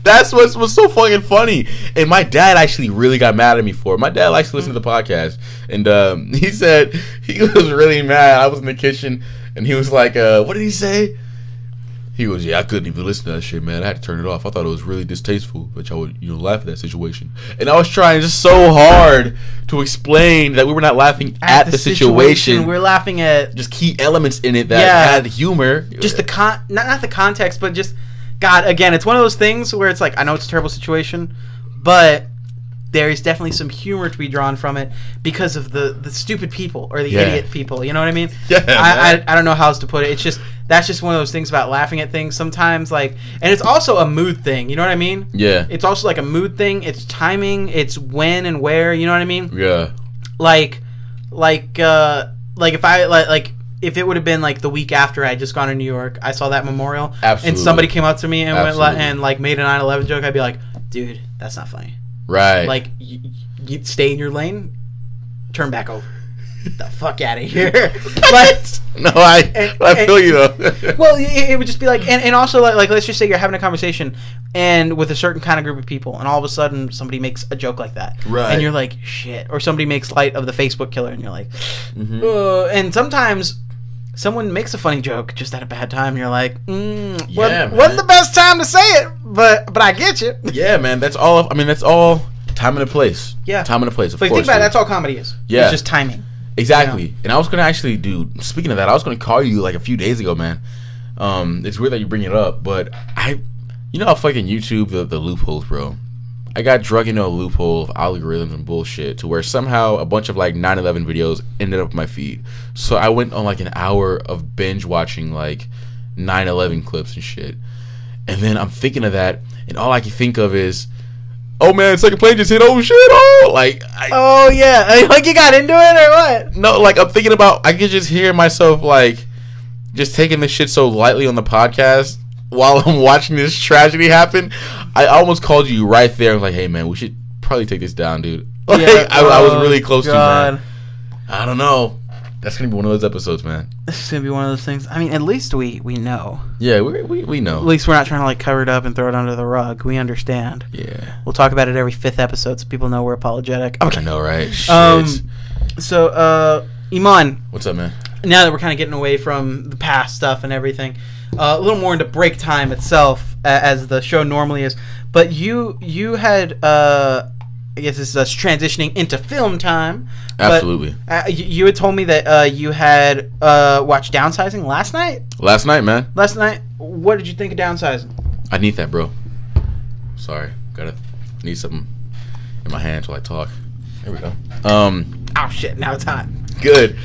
that's what's so fucking funny. And my dad actually really got mad at me for it. My dad likes to listen to the podcast, and he said he was really mad. I was in the kitchen, and he was like, what did he say? He goes, yeah, I couldn't even listen to that shit, man. I had to turn it off. I thought it was really distasteful, but y'all would, laugh at that situation. And I was trying just so hard to explain that we were not laughing at the situation. We're laughing at just key elements in it that had humor. Just the not the context, but just, God, again, it's one of those things where it's like, I know it's a terrible situation, but there is definitely some humor to be drawn from it because of the stupid people or the idiot people. You know what I mean? Yeah. I don't know how else to put it. It's just, that's just one of those things about laughing at things sometimes, like, and it's also a mood thing. You know what I mean? Yeah. It's also like a mood thing. It's timing. It's when and where. You know what I mean? Yeah. Like if I like if it would have been like the week after I had just gone to New York, I saw that memorial, Absolutely. And somebody came up to me and went and like made a 9/11 joke, I'd be like, dude, that's not funny. Right. Like, you stay in your lane, turn back over. Get the fuck out of here. Like, no, I feel you though. Well, it would just be like, and also like let's just say you're having a conversation and with a certain kind of group of people, and all of a sudden somebody makes a joke like that, right? And you're like, shit, or somebody makes light of the Facebook killer, and you're like, and sometimes someone makes a funny joke just at a bad time, and you're like, wasn't the best time to say it, but I get you. Yeah, man, that's all. I mean, that's all time and a place. Yeah, time and a place. Of course. Think about it, that's all comedy is. Yeah, it's just timing. Exactly. You know? And I was gonna actually, dude, speaking of that, I was gonna call you like a few days ago, man. It's weird that you bring it up, but you know how fucking YouTube, the loopholes, bro. I got drug into a loophole of algorithms and bullshit to where somehow a bunch of like 9/11 videos ended up on my feed. So I went on like an hour of binge watching like 9/11 clips and shit. And then I'm thinking of that, and all I can think of is, oh man, second plane just hit. Oh shit! Oh, like. Oh yeah, like you got into it or what? No, like I'm thinking about. I could just hear myself like, just taking this shit so lightly on the podcast while I'm watching this tragedy happen. I almost called you right there. I was like, hey man, we should probably take this down, dude. Like, yeah, I was really close to, man. I don't know. That's gonna be one of those episodes, man. This is gonna be one of those things. I mean, at least we know. Yeah, we know. At least we're not trying to like cover it up and throw it under the rug. We understand. Yeah. We'll talk about it every 5th episode so people know we're apologetic. Okay. I know, right? Shit. So, Eman. What's up, man? Now that we're kind of getting away from the past stuff and everything, a little more into break time itself, as the show normally is. But you had, I guess this is us transitioning into film time. Absolutely. But, you had told me that you had watched Downsizing last night? Last night, man. Last night? what did you think of Downsizing? I need that, bro. Sorry, need something in my hand while I talk. There we go. Oh shit! Now it's hot. Good.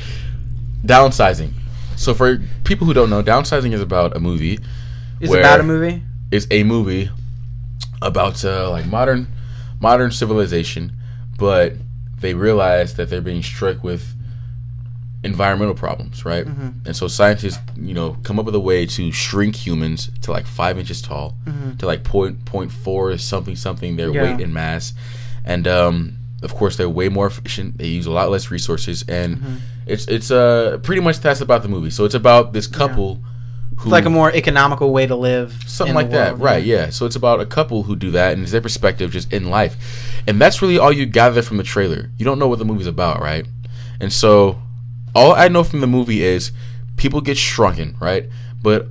Downsizing. So for people who don't know, Downsizing is about a movie. Is it about a movie? It's a movie about like modern civilization, but they realize that they're being struck with environmental problems, right? Mm-hmm. And so scientists, come up with a way to shrink humans to like 5 inches tall, to like 0.4 something their weight and mass, and of course they're way more efficient. They use a lot less resources, and it's pretty much that's about the movie. So it's about this couple. Who, it's like a more economical way to live. Something like that, right, yeah. So it's about a couple who do that, and it's their perspective just in life. And that's really all you gather from the trailer. You don't know what the movie's about, right? And so all I know from the movie is people get shrunken, right? But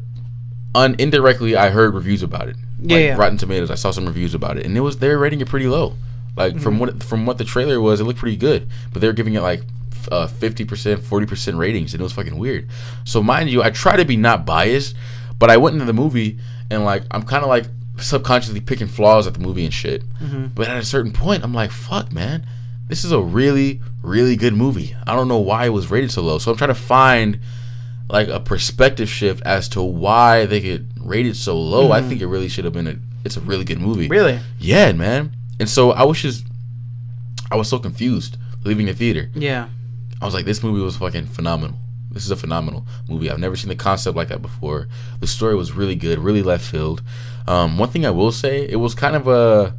indirectly, I heard reviews about it. Yeah. Rotten Tomatoes, I saw some reviews about it, and they were rating it pretty low. Like from what the trailer was, it looked pretty good, but they were giving it like 50%, 40% ratings, and it was fucking weird. So mind you, I try to be not biased, but I went into the movie and like I'm kind of like subconsciously picking flaws at the movie and shit. But at a certain point, I'm like, fuck, man, this is a really, really good movie. I don't know why it was rated so low. So I'm trying to find like a perspective shift as to why they could rate it so low. I think it really should have been it's a really good movie. Really? Yeah, man. And so I was so confused leaving the theater. Yeah. I was like, this movie was fucking phenomenal. This is a phenomenal movie. I've never seen the concept like that before. The story was really good, really left field. One thing I will say, it was kind of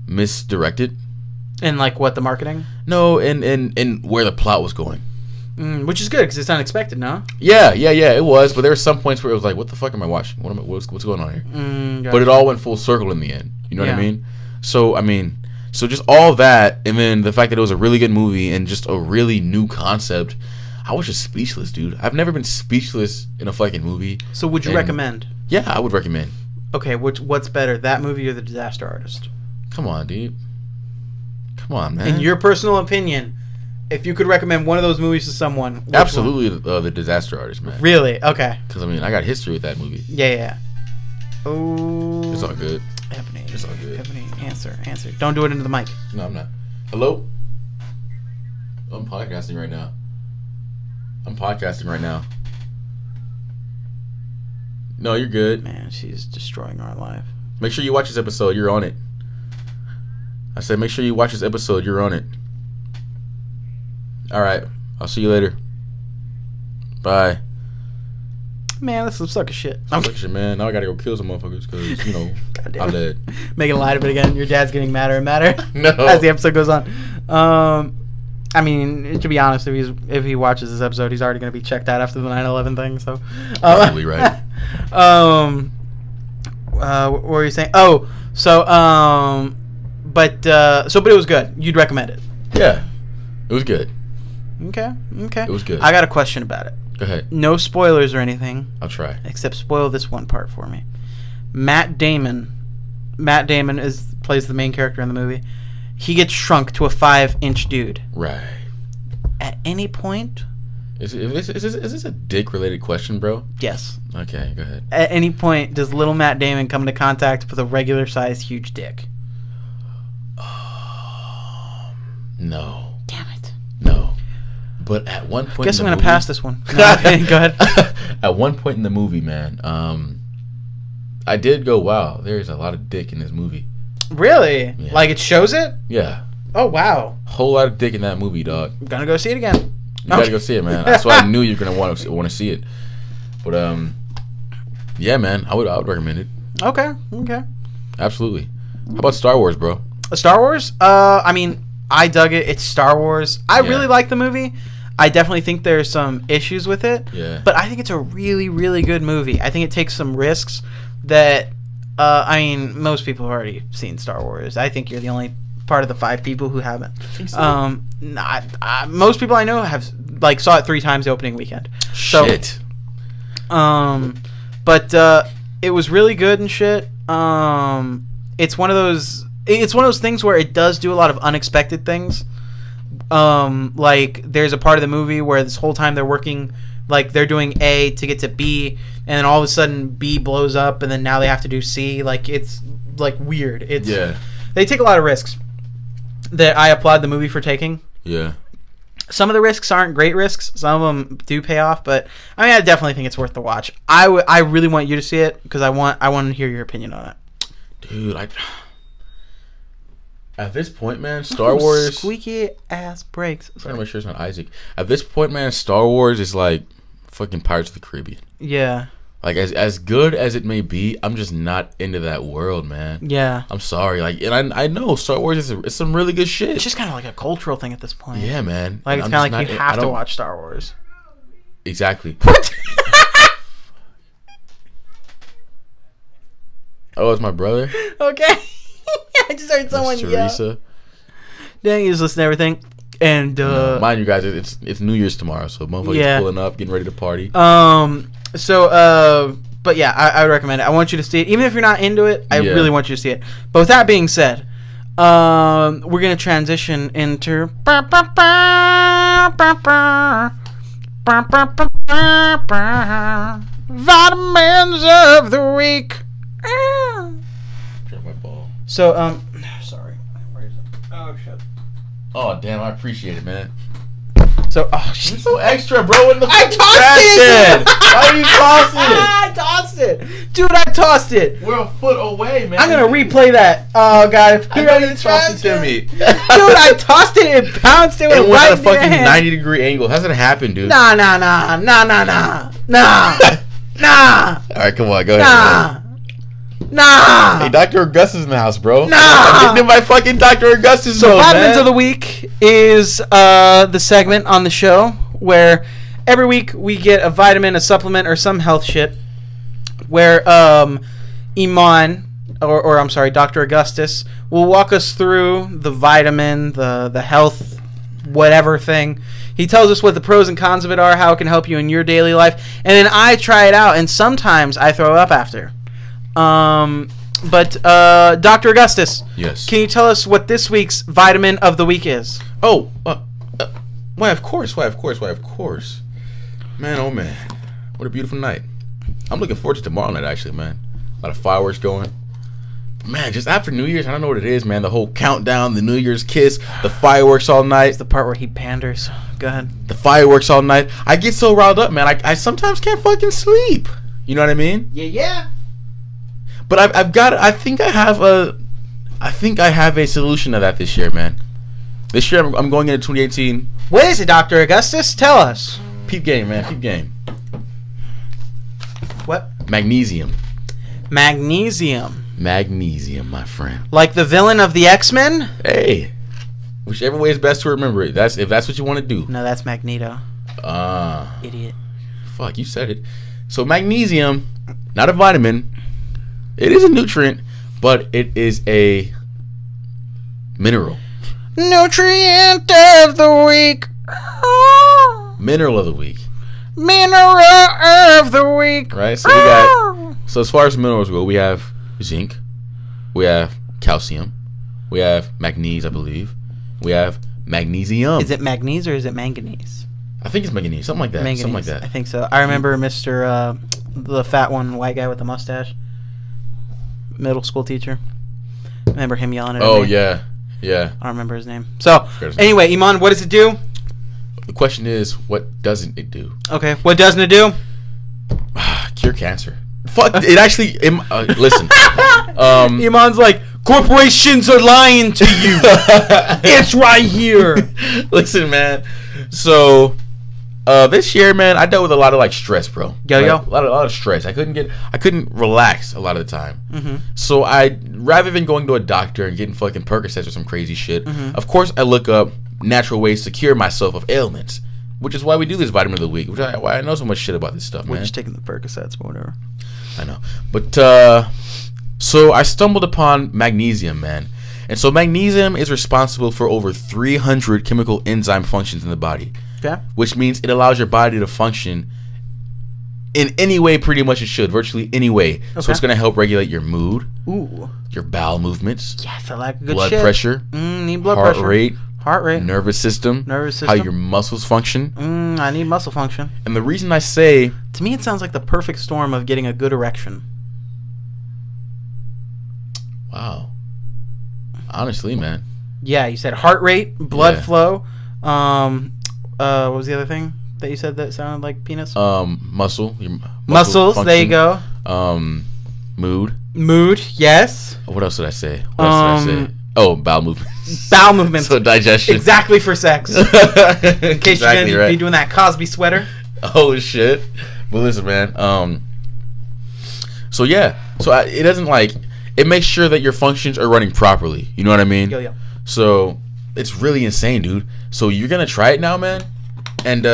misdirected. And like what, the marketing? No, and where the plot was going. Which is good because it's unexpected, no? Yeah, it was. But there were some points where it was like, what the fuck am I watching? What's going on here? Gotcha. But it all went full circle in the end. You know what I mean? So just all that, and then the fact that it was a really good movie and just a really new concept, I was just speechless, dude. I've never been speechless in a fucking movie. So would you recommend? Yeah, I would recommend. Okay, what's better, that movie or The Disaster Artist? Come on, dude. Come on, man. In your personal opinion, if you could recommend one of those movies to someone, absolutely The Disaster Artist, man. Really? Okay. Because I got history with that movie. Yeah. Oh. It's all good. Ebony. It's all good. Ebony, answer. Don't do it into the mic. No, I'm not. Hello? I'm podcasting right now. No, you're good. Man, she's destroying our life. Make sure you watch this episode. You're on it. I said make sure you watch this episode. You're on it. All right. I'll see you later. Bye. Man, that's some sucker shit. Sucker shit, man. Now I gotta go kill some motherfuckers because, I'm dead. Making light of it again. Your dad's getting madder and madder no. as the episode goes on. I mean, to be honest, if he watches this episode, he's already going to be checked out after the 9/11 thing. So probably right. What were you saying? Oh, so but it was good. You'd recommend it? Yeah, it was good. Okay. It was good. I got a question about it. Go ahead. No spoilers or anything. I'll try. Except spoil this one part for me. Matt Damon plays the main character in the movie. He gets shrunk to a 5-inch dude. Right. At any point... Is this a dick-related question, bro? Yes. Okay, go ahead. At any point, does little Matt Damon come into contact with a regular-sized huge dick? No. Damn it. No. But at one point... Guess I'm going to pass this one. No, okay, go ahead. At one point in the movie, man, I did go, wow, there's a lot of dick in this movie. Really? Yeah. Like it shows it? Yeah. Oh, wow. Whole lot of dick in that movie, dog. I'm gonna go see it again. You gotta go see it, man. That's why I knew you were gonna want to see it. But yeah, man, I would recommend it. Okay. Absolutely. How about Star Wars, bro? Star Wars? I mean, I dug it. It's Star Wars. I really like the movie. I definitely think there's some issues with it. Yeah. But I think it's a really, really good movie. I think it takes some risks that. I mean, most people have already seen Star Wars. I think you're the only part of the 5 people who haven't. I think so. Most people I know have saw it 3 times the opening weekend. Shit. But it was really good and shit. It's one of those things where it does do a lot of unexpected things. Like there's a part of the movie where this whole time they're working Like they're doing A to get to B, and then all of a sudden B blows up, and then now they have to do C. Like it's like weird. They take a lot of risks that I applaud the movie for taking. Yeah. Some of the risks aren't great risks. Some of them do pay off, but I mean, I definitely think it's worth the watch. I really want you to see it because I want to hear your opinion on it. Dude, at this point, man, Star Wars squeaky ass brakes. I'm trying to make sure it's not Isaac. At this point, man, Star Wars is like fucking Pirates of the Caribbean. Yeah. Like as good as it may be, I'm just not into that world, man. Yeah. I'm sorry. Like, and I know Star Wars is some really good shit. It's just kind of like a cultural thing at this point. Yeah, man. Like it's kind of like you have to watch Star Wars. Exactly. What? Oh, it's my brother. Okay. I just heard someone yell. Teresa. Dang, you just listen to everything. And mind you guys, it's New Year's tomorrow, so motherfuckers pulling up, getting ready to party. But yeah, I would recommend it. I want you to see it, even if you're not into it. I really want you to see it. But with that being said, we're gonna transition into vitamins of the week. Drop my ball. So sorry. Where is it? Oh shit. Oh damn, I appreciate it, man. So, shit. You're so extra, bro. What the fuck? I tossed it! Why are you tossing it? I tossed it! Dude, I tossed it! We're a foot away, man. I'm gonna replay that. Oh, God. I know you tossed it to me. Dude, I tossed it and bounced it with right at a fucking 90-degree angle. Hasn't happened, dude. Nah. Alright, come on. Go ahead. Nah. Hey, Dr. Augustus in the house, bro. Nah. I'm getting in my fucking Dr. Augustus mode, Vitamins of the Week is the segment on the show where every week we get a vitamin, a supplement, or some health shit where Eman, or I'm sorry, Dr. Augustus, will walk us through the vitamin, the health, whatever thing. He tells us what the pros and cons of it are, how it can help you in your daily life, and then I try it out, and sometimes I throw up after. But Dr. Augustus, yes, can you tell us what this week's vitamin of the week is? Oh, why of course, man, oh man, what a beautiful night. I'm looking forward to tomorrow night, actually, man. A lot of fireworks going, man. Just after New Year's, I don't know what it is, man. The whole countdown, the New Year's kiss, the fireworks all night. It's the part where he panders. Go ahead. The fireworks all night. I get so riled up, man. I sometimes can't fucking sleep. You know what I mean? Yeah. But I've got. I think I have a solution to that this year, man. This year I'm going into 2018. What is it, Dr. Augustus? Tell us. Peep game, man. Peep game. What? Magnesium. Magnesium. Magnesium, my friend. Like the villain of the X-Men? Hey. Whichever way is best to remember it. If that's what you want to do. No, that's Magneto. Idiot. Fuck, you said it. So magnesium, not a vitamin. It is a nutrient, but it is a mineral. Nutrient of the week. Mineral of the week. Mineral of the week. Right? So we got. So as far as minerals go, we have zinc, we have calcium, we have magnesium, I believe. We have magnesium. Is it manganese or is it manganese? I think it's manganese, something like that. Manganese. Something like that. I think so. I remember Mr. The fat one, white guy with the mustache. Middle school teacher. I remember him yelling at me. Oh, yeah. Yeah. I don't remember his name. So, anyway, Eman, what does it do? The question is, what doesn't it do? Okay, what doesn't it do? Cure cancer. Fuck, it actually... listen. Eman's like, corporations are lying to you. It's right here. Listen, man. So... this year, man, I dealt with a lot of like stress, bro. Yo. A lot of stress. I couldn't relax a lot of the time. Mm-hmm. So rather than going to a doctor and getting fucking Percocets or some crazy shit, of course I look up natural ways to cure myself of ailments, which is why we do this vitamin of the week. Why I know so much shit about this stuff, man. We're just taking the Percocets, but whatever. I know, but so I stumbled upon magnesium, man. And so magnesium is responsible for over 300 chemical enzyme functions in the body. Okay. Which means it allows your body to function in any way pretty much it should, virtually any way. Okay. So it's going to help regulate your mood, your bowel movements, yes, I like good blood shit. Pressure, Need blood heart pressure. rate, Heart rate, nervous system, how your muscles function, I need muscle function. And the reason I say... To me, it sounds like the perfect storm of getting a good erection. Wow. Honestly, man. Yeah, you said heart rate, blood flow. What was the other thing that you said that sounded like penis? Muscles. Muscles. There you go. Mood. Mood. Yes. What else did I say? What else did I say? Oh, bowel movements. Bowel movements. So digestion. Exactly for sex. In case you're gonna be doing that Cosby sweater. Oh shit. But listen, man. So yeah. So it doesn't like. It makes sure that your functions are running properly. You know what I mean? Yo. So it's really insane, dude. So you're gonna try it now, man. And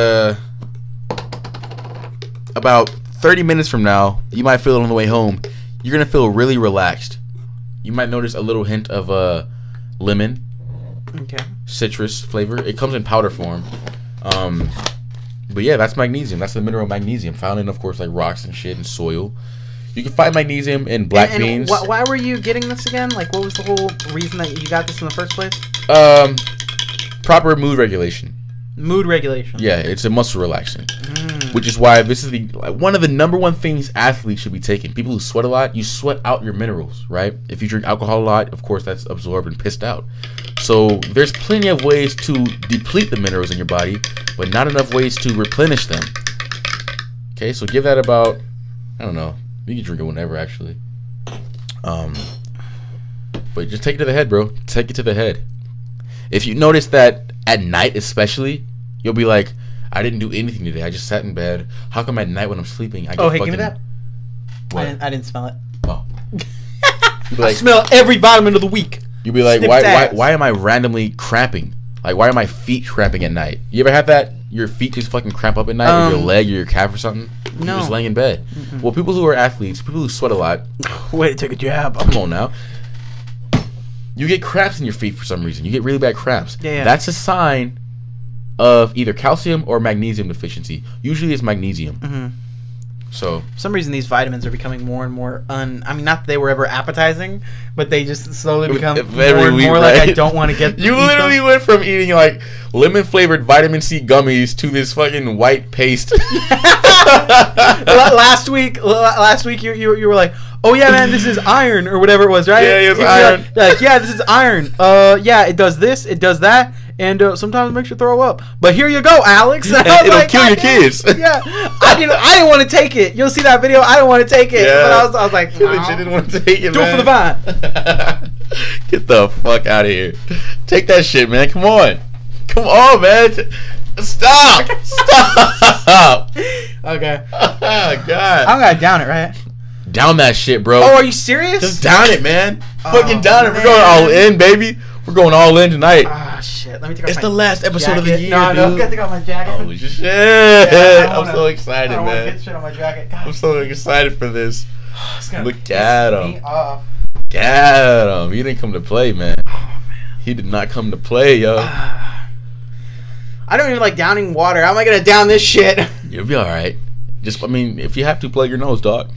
about 30 minutes from now, you might feel it on the way home. You're gonna feel really relaxed. You might notice a little hint of lemon, citrus flavor. It comes in powder form. But yeah, that's magnesium. That's the mineral magnesium, found in, of course, like rocks and shit and soil. You can find magnesium in black beans. Why were you getting this again? Like, what was the whole reason that you got this in the first place? Proper mood regulation. Mood regulation. Yeah, it's a muscle relaxant. Which is why this is one of the number one things athletes should be taking. People who sweat a lot, you sweat out your minerals, right? If you drink alcohol a lot, of course, that's absorbed and pissed out. So there's plenty of ways to deplete the minerals in your body, but not enough ways to replenish them. Okay, so give that about, I don't know. You can drink it whenever, actually. But just take it to the head, bro. Take it to the head. If you notice that at night especially, you'll be like, I didn't do anything today. I just sat in bed. How come at night when I'm sleeping, I get give me that. What? I didn't smell it. Oh. I smell every vitamin of the week. You'll be like, why am I randomly cramping? Like, why are my feet cramping at night? You ever have that? Your feet just fucking cramp up at night, or your leg, or your calf, or something? No. You're just laying in bed. Well, people who are athletes, people who sweat a lot. Way to take a jab. Come on now. You get cramps in your feet for some reason. You get really bad cramps. Yeah. That's a sign of either calcium or magnesium deficiency. Usually it's magnesium. So for some reason these vitamins are becoming more and more I mean, not that they were ever appetizing, but they just slowly become more and more like I don't want to get. You literally went from eating like lemon flavored vitamin C gummies to this fucking white paste. last week you were like, oh yeah, man, this is iron or whatever it was, right? Yeah, it's iron. Like, yeah, this is iron. Yeah, it does this, it does that, and sometimes it makes you throw up. But here you go, Alex. And it'll kill your kids. Yeah, I didn't want to take it. You'll see that video. I didn't want to take it, but I was like, no. She didn't want to take it. Do it for the vine. Get the fuck out of here. Take that shit, man. Come on, man. Stop. Okay. Oh, God. I'm gonna down it, right? Down that shit, bro. Oh, are you serious? Just down it, man. Fucking down it. We're going all in, baby. We're going all in tonight. Ah, shit. Let me take off It's the last episode jacket. of the year, No, dude. I gotta take off my jacket. Oh, shit. Yeah, I'm so excited, I don't man. want to get shit on my jacket. God. I'm so excited for this. Look at him. Look at him. He didn't come to play, man. Oh, man. He did not come to play, yo. I don't even like downing water. How am I gonna down this shit? You'll be alright. Just, I mean, if you have to, plug your nose, dog.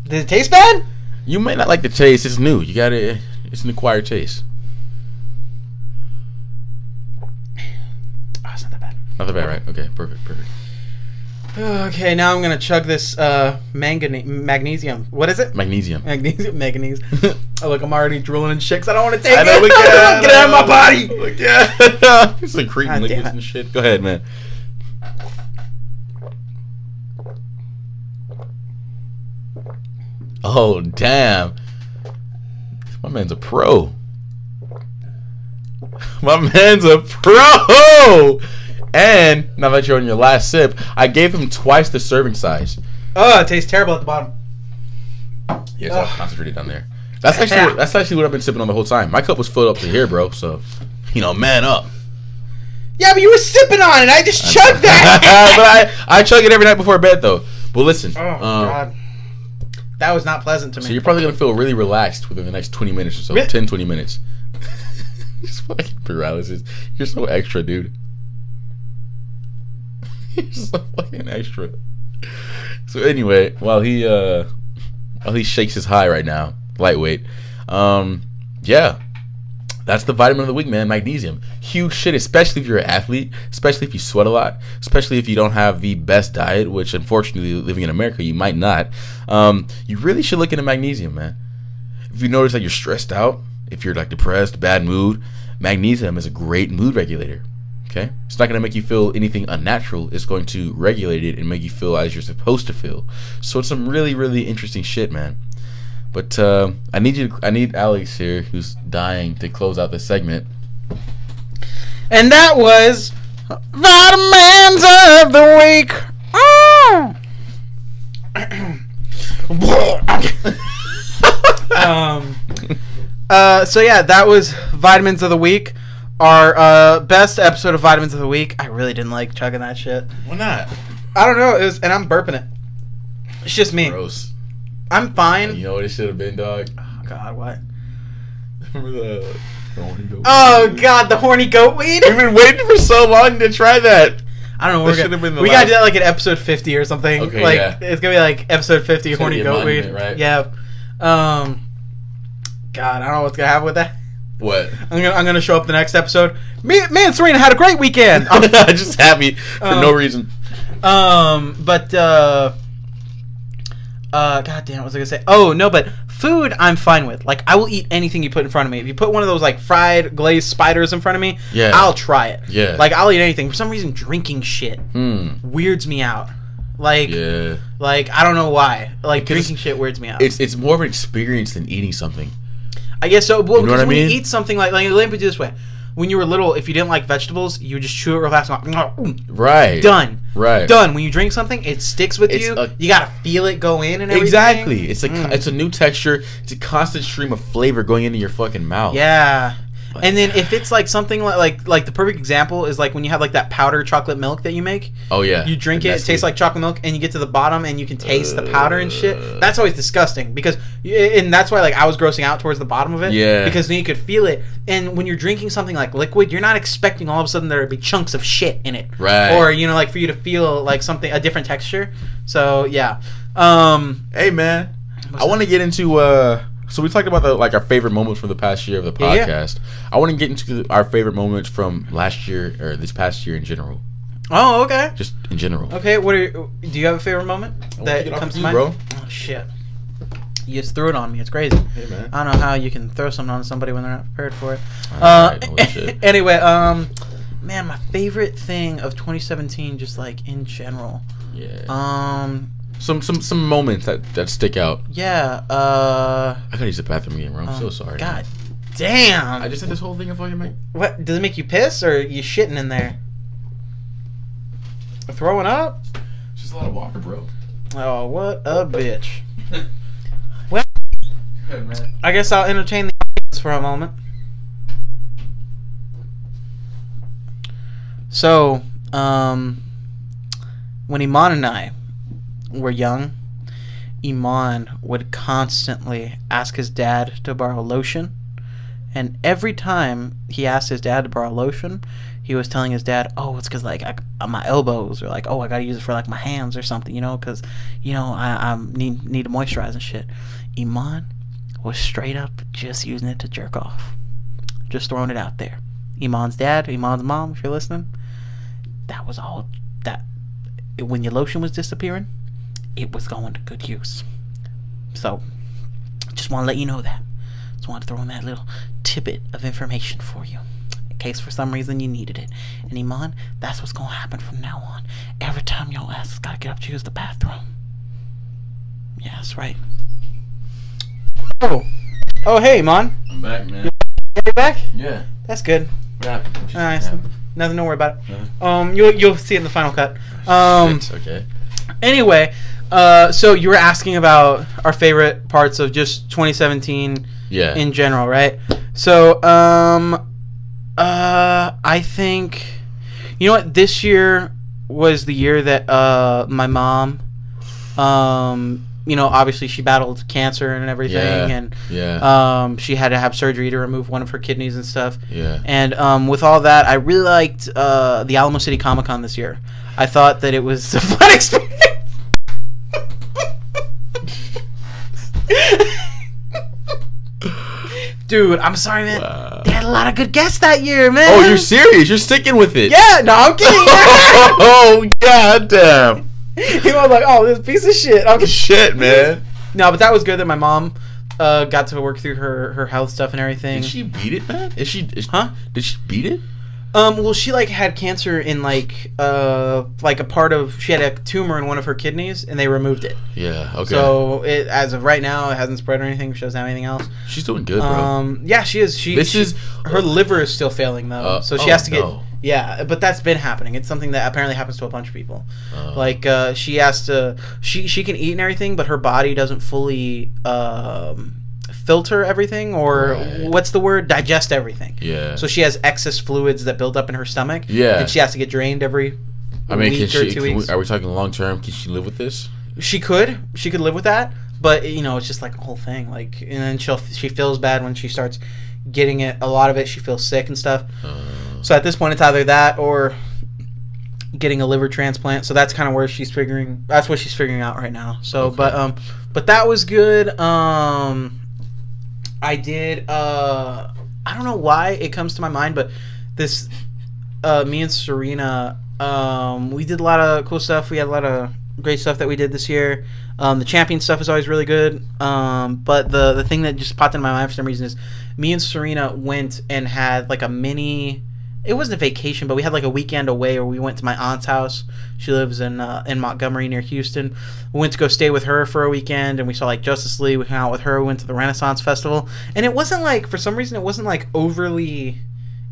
Does it taste bad? You may not like the taste. It's new. You gotta. It's an acquired taste. Oh, it's not that bad. Not that bad, right? Okay, perfect. Okay, now I'm gonna chug this magnesium. What is it? Magnesium. Manganese. Oh, look, I'm already drooling and shit 'cause I don't want to take I know, it. look at Get it out of my body. Look at it's secreting God liquids damn it. and shit. Go ahead, man. Oh, damn. My man's a pro. And now that you're on your last sip, I gave him twice the serving size. Oh, it tastes terrible at the bottom. Yeah, it's all concentrated down there. That's actually what I've been sipping on the whole time. My cup was filled up to here, bro. So, man up. Yeah, but you were sipping on it. I just chugged that. But I chug it every night before bed, though. But listen. Oh, God. That was not pleasant to me. So you're probably going to feel really relaxed within the next 20 minutes or so. 10, 20 minutes. Just fucking paralysis. You're so extra, dude. You're so fucking extra. So anyway, while he shakes his high right now, lightweight, yeah, That's the vitamin of the week, man. Magnesium. Huge shit, especially if you're an athlete, especially if you sweat a lot, especially if you don't have the best diet, which unfortunately, living in America, you might not. You really should look into magnesium, man. If you notice that you're stressed out, if you're like depressed, bad mood, magnesium is a great mood regulator. Okay? It's not going to make you feel anything unnatural. It's going to regulate it and make you feel as you're supposed to feel. So it's some really, really interesting shit, man. But I need Alex here, who's dying, to close out this segment. And that was Vitamins of the Week. So yeah, that was Vitamins of the Week. Our best episode of Vitamins of the Week. I really didn't like chugging that shit. Why not? I don't know. And I'm burping it. It's just me. Gross. I'm fine. You know what it should have been, dog? Oh God, what? Remember the horny goat weed? Oh God, the horny goat weed. We've been waiting for so long to try that. I don't know. We gotta do that like at episode 50 or something. Okay, like yeah. It's gonna be like episode 50 It's horny goat weed. Right? Yeah. God, I don't know what's gonna happen with that. What? I'm gonna show up the next episode. Me and Serena had a great weekend. I'm just happy for no reason. God damn, what was I gonna say? Oh no, but food I'm fine with. Like I will eat anything you put in front of me. If you put one of those like fried glazed spiders in front of me, yeah, I'll try it. Yeah. Like I'll eat anything. For some reason, drinking shit weirds me out. Like, yeah. Like I don't know why. Like drinking shit weirds me out. It's more of an experience than eating something. I guess so. Well, you know what I mean? When you eat something like let me put it this way. When you were little, if you didn't like vegetables, you would just chew it real fast. And right. Done. Right. Done. When you drink something, it sticks with you. You gotta feel it go in and everything. Exactly. It's a new texture. It's a constant stream of flavor going into your fucking mouth. Yeah. And then if it's like something like the perfect example is like when you have like that powdered chocolate milk that you make. Oh yeah. You drink it tastes like chocolate milk, and you get to the bottom and you can taste the powder and shit. That's always disgusting and that's why like I was grossing out towards the bottom of it. Yeah. Because then you could feel it, and when you're drinking something like liquid, you're not expecting all of a sudden there to be chunks of shit in it. Right. Or like for you to feel like a different texture. So yeah. Hey man, I want to get into so we talked about our favorite moments from the past year of the podcast. Yeah. I want to get into our favorite moments from last year or this past year in general. Oh, okay. Just in general. Okay, do you have a favorite moment that comes to mind? Bro. Oh shit. You just threw it on me. It's crazy. Hey man. I don't know how you can throw something on somebody when they're not prepared for it. Anyway, man, my favorite thing of 2017 just like in general. Yeah. Some moments that stick out. Yeah. I gotta use the bathroom again, bro. I'm so sorry. God damn. I just had this whole thing in fucking make. What? Does it make you piss or are you shitting in there? Throwing up? It's just a lot of water, bro. Oh, what a bitch. Well, good, man. I guess I'll entertain the audience for a moment. So, when Eman and I were young, Eman would constantly ask his dad to borrow lotion, and every time he asked his dad to borrow lotion, he was telling his dad, oh, it's because like my elbows, or like, oh, I gotta use it for like my hands or something, because I need to moisturize and shit. Eman was straight up just using it to jerk off, just throwing it out there. Eman's dad, Eman's mom, if you're listening, that was all that. When your lotion was disappearing, it was going to good use. So, just want to let you know that. Just wanted to throw in that little tidbit of information for you, in case for some reason you needed it. And Eman, that's what's going to happen from now on. Every time your ass has got to get up to use the bathroom. Yeah, that's right. Oh, hey, Eman. I'm back, man. You back? Yeah. That's good. Yeah. Nice. Nothing to worry about. No. You'll see it in the final cut. Shit, okay. Anyway, so you were asking about our favorite parts of just 2017 in general, right? So, I think, you know what, this year was the year that my mom, obviously she battled cancer and everything, and she had to have surgery to remove one of her kidneys and stuff. Yeah. And with all that, I really liked the Alamo City Comic-Con this year. I thought that it was a fun experience. Dude, I'm sorry, man. Wow. They had a lot of good guests that year, man. Oh, you're serious? You're sticking with it? Yeah, no, I'm kidding. Oh, goddamn. He was like, oh, this piece of shit. I'm Shit, man. No, but that was good that my mom got to work through her health stuff and everything. Did she beat it, man? Did she beat it? Well, she like had cancer in like a part of, she had a tumor in one of her kidneys and they removed it. Yeah, okay. So it, as of right now, it hasn't spread or anything. She doesn't have anything else. She's doing good, bro. Yeah, she is. Her liver is still failing though, so she has to get. Yeah, but that's been happening. It's something that apparently happens to a bunch of people. Like she has to. She can eat and everything, but her body doesn't fully filter everything, or what's the word? Digest everything. Yeah. So she has excess fluids that build up in her stomach. Yeah. And she has to get drained every week or 2 weeks. Are we talking long term? Can she live with this? She could live with that, but you know, it's just like a whole thing. Like, and then she feels bad when she starts getting it. A lot of it, she feels sick and stuff. So at this point, it's either that or getting a liver transplant. So that's kind of where she's figuring. That's what she's figuring out right now. So, okay. But that was good. I did. I don't know why it comes to my mind, but this, me and Serena, we did a lot of cool stuff. We had a lot of great stuff that we did this year. The champion stuff is always really good. But the thing that just popped in my mind for some reason is me and Serena went and had like a mini. It wasn't a vacation, but we had like a weekend away where we went to my aunt's house. She lives in Montgomery near Houston. We went to go stay with her for a weekend, and we saw like Justice League. We hung out with her. We went to the Renaissance Festival, and it wasn't like, for some reason, it wasn't like overly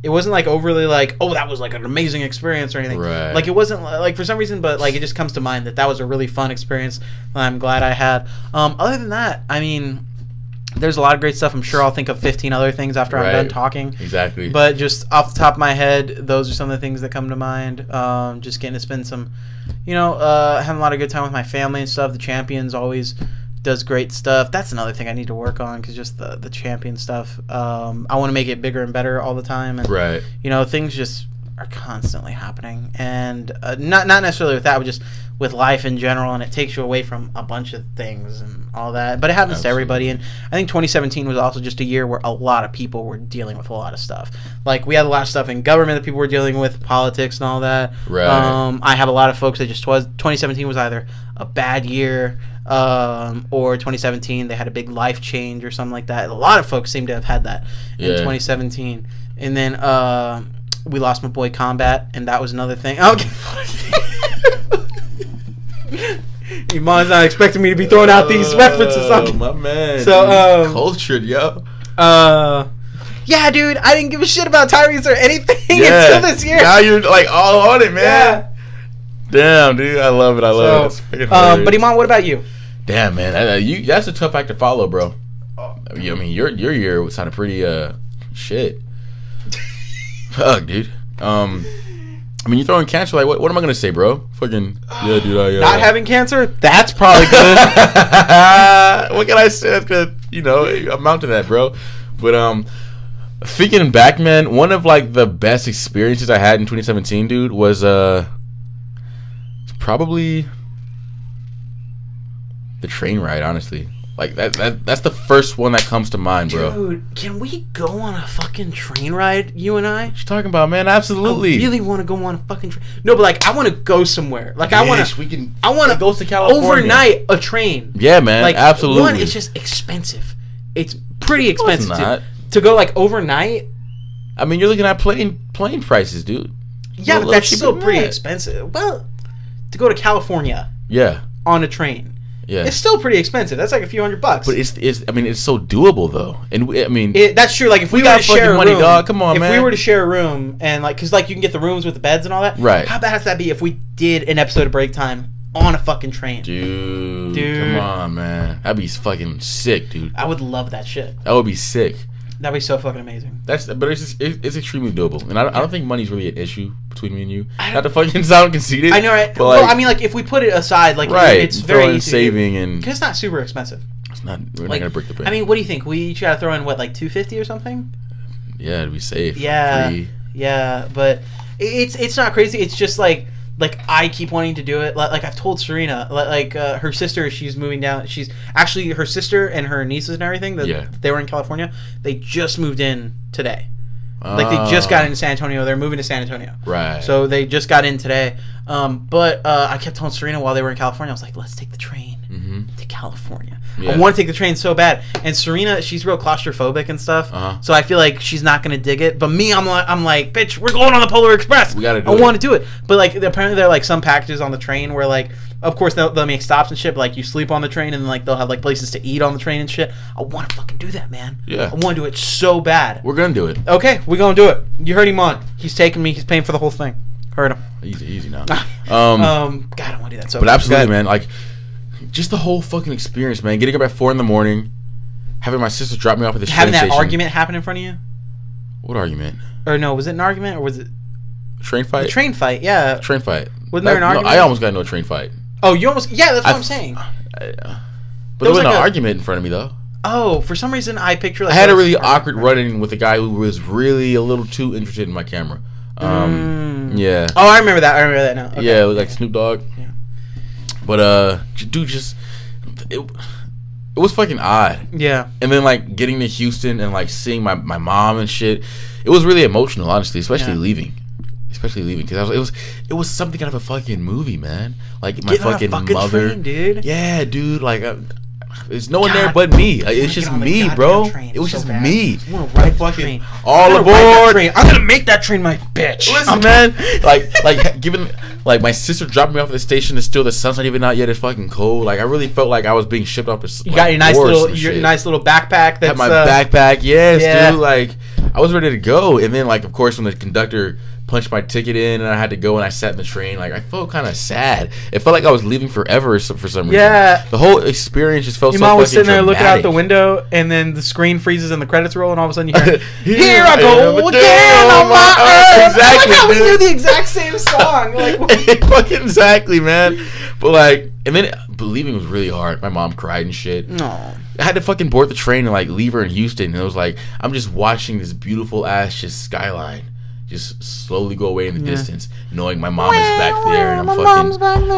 like, oh, that was like an amazing experience or anything. Right. Like it wasn't like, for some reason, but like it just comes to mind that was a really fun experience that I'm glad I had. Other than that, I mean, there's a lot of great stuff. I'm sure I'll think of 15 other things after I'm done talking. Exactly. But just off the top of my head, those are some of the things that come to mind. Just getting to spend some, having a lot of good time with my family and stuff. The Champions always does great stuff. That's another thing I need to work on, because just the Champion stuff, I want to make it bigger and better all the time. And, things just are constantly happening. And not necessarily with that, but just with life in general, and it takes you away from a bunch of things and all that. But it happens to everybody, and I think 2017 was also just a year where a lot of people were dealing with a lot of stuff. Like, we had a lot of stuff in government that people were dealing with, politics and all that. Right. I have a lot of folks that just 2017 was either a bad year, or 2017 they had a big life change or something like that. A lot of folks seem to have had that in 2017. And then we lost my boy Combat, and that was another thing. Okay. Eman's not expecting me to be throwing out these references. Oh, my man. So, cultured, yo. Yeah, dude, I didn't give a shit about Tyrese or anything until this year. Now you're like all on it, man. Yeah. Damn, dude, I love it. I love it. But Eman, what about you? Damn, man, that's a tough act to follow, bro. I mean, your year sounded pretty shit. Fuck, dude. I mean, you're throwing cancer. Like, what am I gonna say, bro? Fucking yeah, dude. Not having cancer? That's probably good. What can I say? That's gonna, amount to that, bro. But thinking back, man, one of like the best experiences I had in 2017, dude, was probably the train ride. Honestly, like that's the first one that comes to mind, bro. Dude, can we go on a fucking train ride, you and I? What you talking about, man? Absolutely. I really want to go on a fucking train. No, but like, I want to go somewhere. Like, I want to go to California. Overnight a train. Yeah, man. Like, absolutely. One, it's just expensive. It's pretty expensive to go like overnight. I mean, you're looking at plane prices, dude. Yeah, but that's still pretty expensive. Well, to go to California. Yeah. On a train. Yeah. It's still pretty expensive. That's like a few $100. But it's so doable though. And I mean, that's true. Like, if we were to share a room, dog. Come on, man. If we were to share a room, and like, cause like you can get the rooms with the beds and all that. Right. How bad would that be if we did an episode of Break Time on a fucking train? Dude. Come on, man. That'd be fucking sick, dude. I would love that shit. That would be sick. That'd be so fucking amazing. But it's extremely doable, and I don't think money's really an issue between me and you. Not to fucking sound conceited. I know, right? But well, I mean, like, if we put it aside, like, it's very easy. Saving and because it's not super expensive. It's not. We're not gonna break the bank. I mean, what do you think? We each gotta throw in what, like $250 or something? Yeah, to be safe. Yeah, free. Yeah, but it's not crazy. It's just like like I keep wanting to do it. Like I've told Serena, like her sister, she's moving down. She's actually her sister and her nieces and everything. They were in California. They just moved in today. Like they just got into San Antonio. They're moving to San Antonio. Right. So they just got in today. But I kept telling Serena while they were in California, I was like, let's take the train to California. Yeah. I want to take the train so bad. And Serena, she's real claustrophobic and stuff. So I feel like she's not gonna dig it. But me, I'm like, bitch, we're going on the Polar Express. We gotta do I want to do it. But like apparently there are like some packages on the train where like, of course they'll make stops and shit. But like you sleep on the train and like they'll have like places to eat on the train and shit. I want to fucking do that, man. Yeah. I want to do it so bad. We're gonna do it. Okay, we're gonna do it. You heard Eman. He's taking me. He's paying for the whole thing. Heard him. Easy now. God, I want to do that so But bad. absolutely, man. Like, just the whole fucking experience, man. Getting up at 4 a.m, having my sister drop me off at the train having that station. argument happen in front of you. What argument? Or no, was it an argument or was it train fight? the train fight? Yeah. Train fight. Wasn't there an argument? No, I almost got into a train fight. Oh, you almost? Yeah, that's what I'm saying. But there wasn't an argument in front of me though. Oh, for some reason I picture like I had a really awkward run-in with a guy who was really a little too interested in my camera. Yeah. Oh, I remember that now. Okay. Yeah, like Snoop Dogg. Yeah. But dude, it was fucking odd. Yeah. And then like getting to Houston and like seeing my mom and shit, it was really emotional, honestly, especially leaving. Because it was something out of a fucking movie, man. Like my fucking mother, train, dude. Yeah, dude. Like, there's no one there but me. Like, it's just me, bro. It was just me. I want to ride the train. All aboard. I'm gonna make that train my bitch. Listen, man. like given like my sister dropped me off at the station. It's still the sun's not even out yet. It's fucking cold. Like I really felt like I was being shipped off. You got your nice little backpack. That's had my backpack. Yes, dude. Like I was ready to go. And then like of course when the conductor punched my ticket in and I had to go and I sat in the train, like I felt kind of sad. It felt like I was leaving forever for some reason. Yeah. The whole experience just felt Your so mom fucking was sitting there dramatic. looking out the window and then the screen freezes and the credits roll and all of a sudden you hear Here I go again on my earth. Exactly. I like how we knew the exact same song. Like fucking exactly, man. But like, and then leaving was really hard. My mom cried and shit. No. I had to fucking board the train and like leave her in Houston. And it was like, I'm just watching this beautiful ass just skyline just slowly go away in the distance, knowing my mom is back there and I'm fucking. Mom's back there.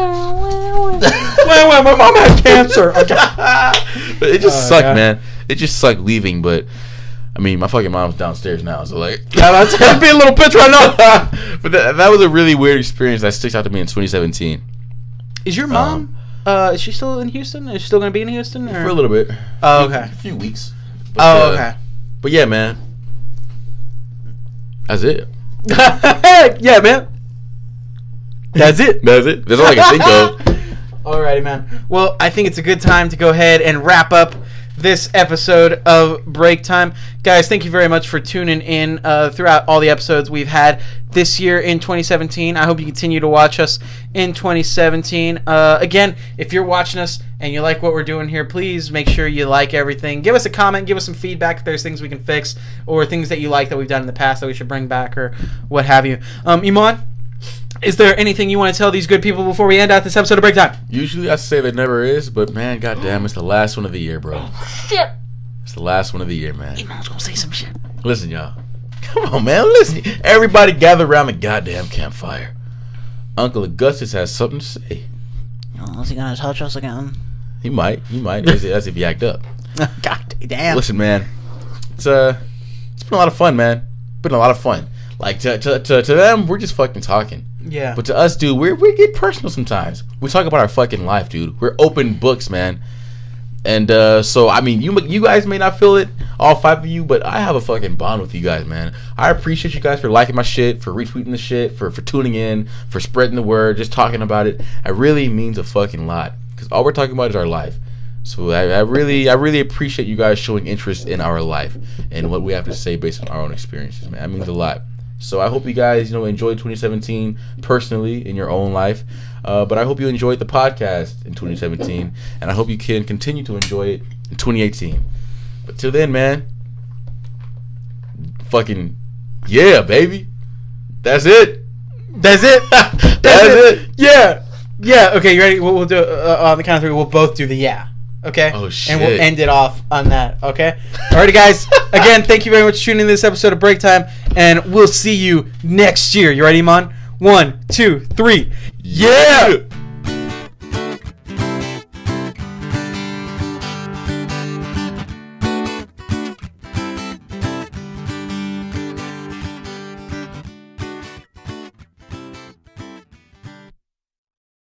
Well, my mom had cancer. Okay. But it just sucked, man. It just sucked leaving, but I mean, my fucking mom's downstairs now, so like, I'd be a little bitch right now. But that was a really weird experience that sticks out to me in 2017. Is your mom? Is she still in Houston? Is she still gonna be in Houston? Or? For a little bit. Oh, okay. A few weeks. But, okay. But yeah, man. That's it. Yeah, man. That's it. That's it. That's all I can think of. Alrighty, man. Well, I think it's a good time to go ahead and wrap up this episode of Break Time. Guys, thank you very much for tuning in throughout all the episodes we've had this year in 2017. I hope you continue to watch us in 2017. Again, if you're watching us and you like what we're doing here, please make sure you like everything. Give us a comment. Give us some feedback if there's things we can fix or things that you like that we've done in the past that we should bring back or what have you. Eman, is there anything you want to tell these good people before we end out this episode of Break Time? Usually I say there never is, but man, goddamn, it's the last one of the year, bro. Shit. It's the last one of the year, man. Eman's gonna say some shit. Listen, y'all. Come on, man. Listen. Everybody gather around the goddamn campfire. Uncle Augustus has something to say. Oh, is he gonna touch us again? He might. As if he act up. God damn. Listen, man. It's been a lot of fun, man. Been a lot of fun. Like to them, we're just fucking talking. Yeah. But to us, dude, we get personal sometimes. We talk about our fucking life, dude. We're open books, man. And so I mean, you guys may not feel it, all 5 of you, but I have a fucking bond with you guys, man. I appreciate you guys for liking my shit, for retweeting the shit, for tuning in, for spreading the word, just talking about it. It really means a fucking lot because all we're talking about is our life. So I really appreciate you guys showing interest in our life and what we have to say based on our own experiences, man. That means a lot. So I hope you guys, enjoyed 2017 personally in your own life. But I hope you enjoyed the podcast in 2017, and I hope you can continue to enjoy it in 2018. But till then, man, fucking yeah, baby. That's it. That's it. That's it. Yeah. Yeah. Okay, you ready? We'll do on the count of 3. We'll both do the yeah. Okay. Oh shit. And we'll end it off on that. Okay. Alrighty, guys. Again, thank you very much for tuning in to this episode of Break Time, and we'll see you next year. You ready, Eman? 1, 2, 3. Yeah.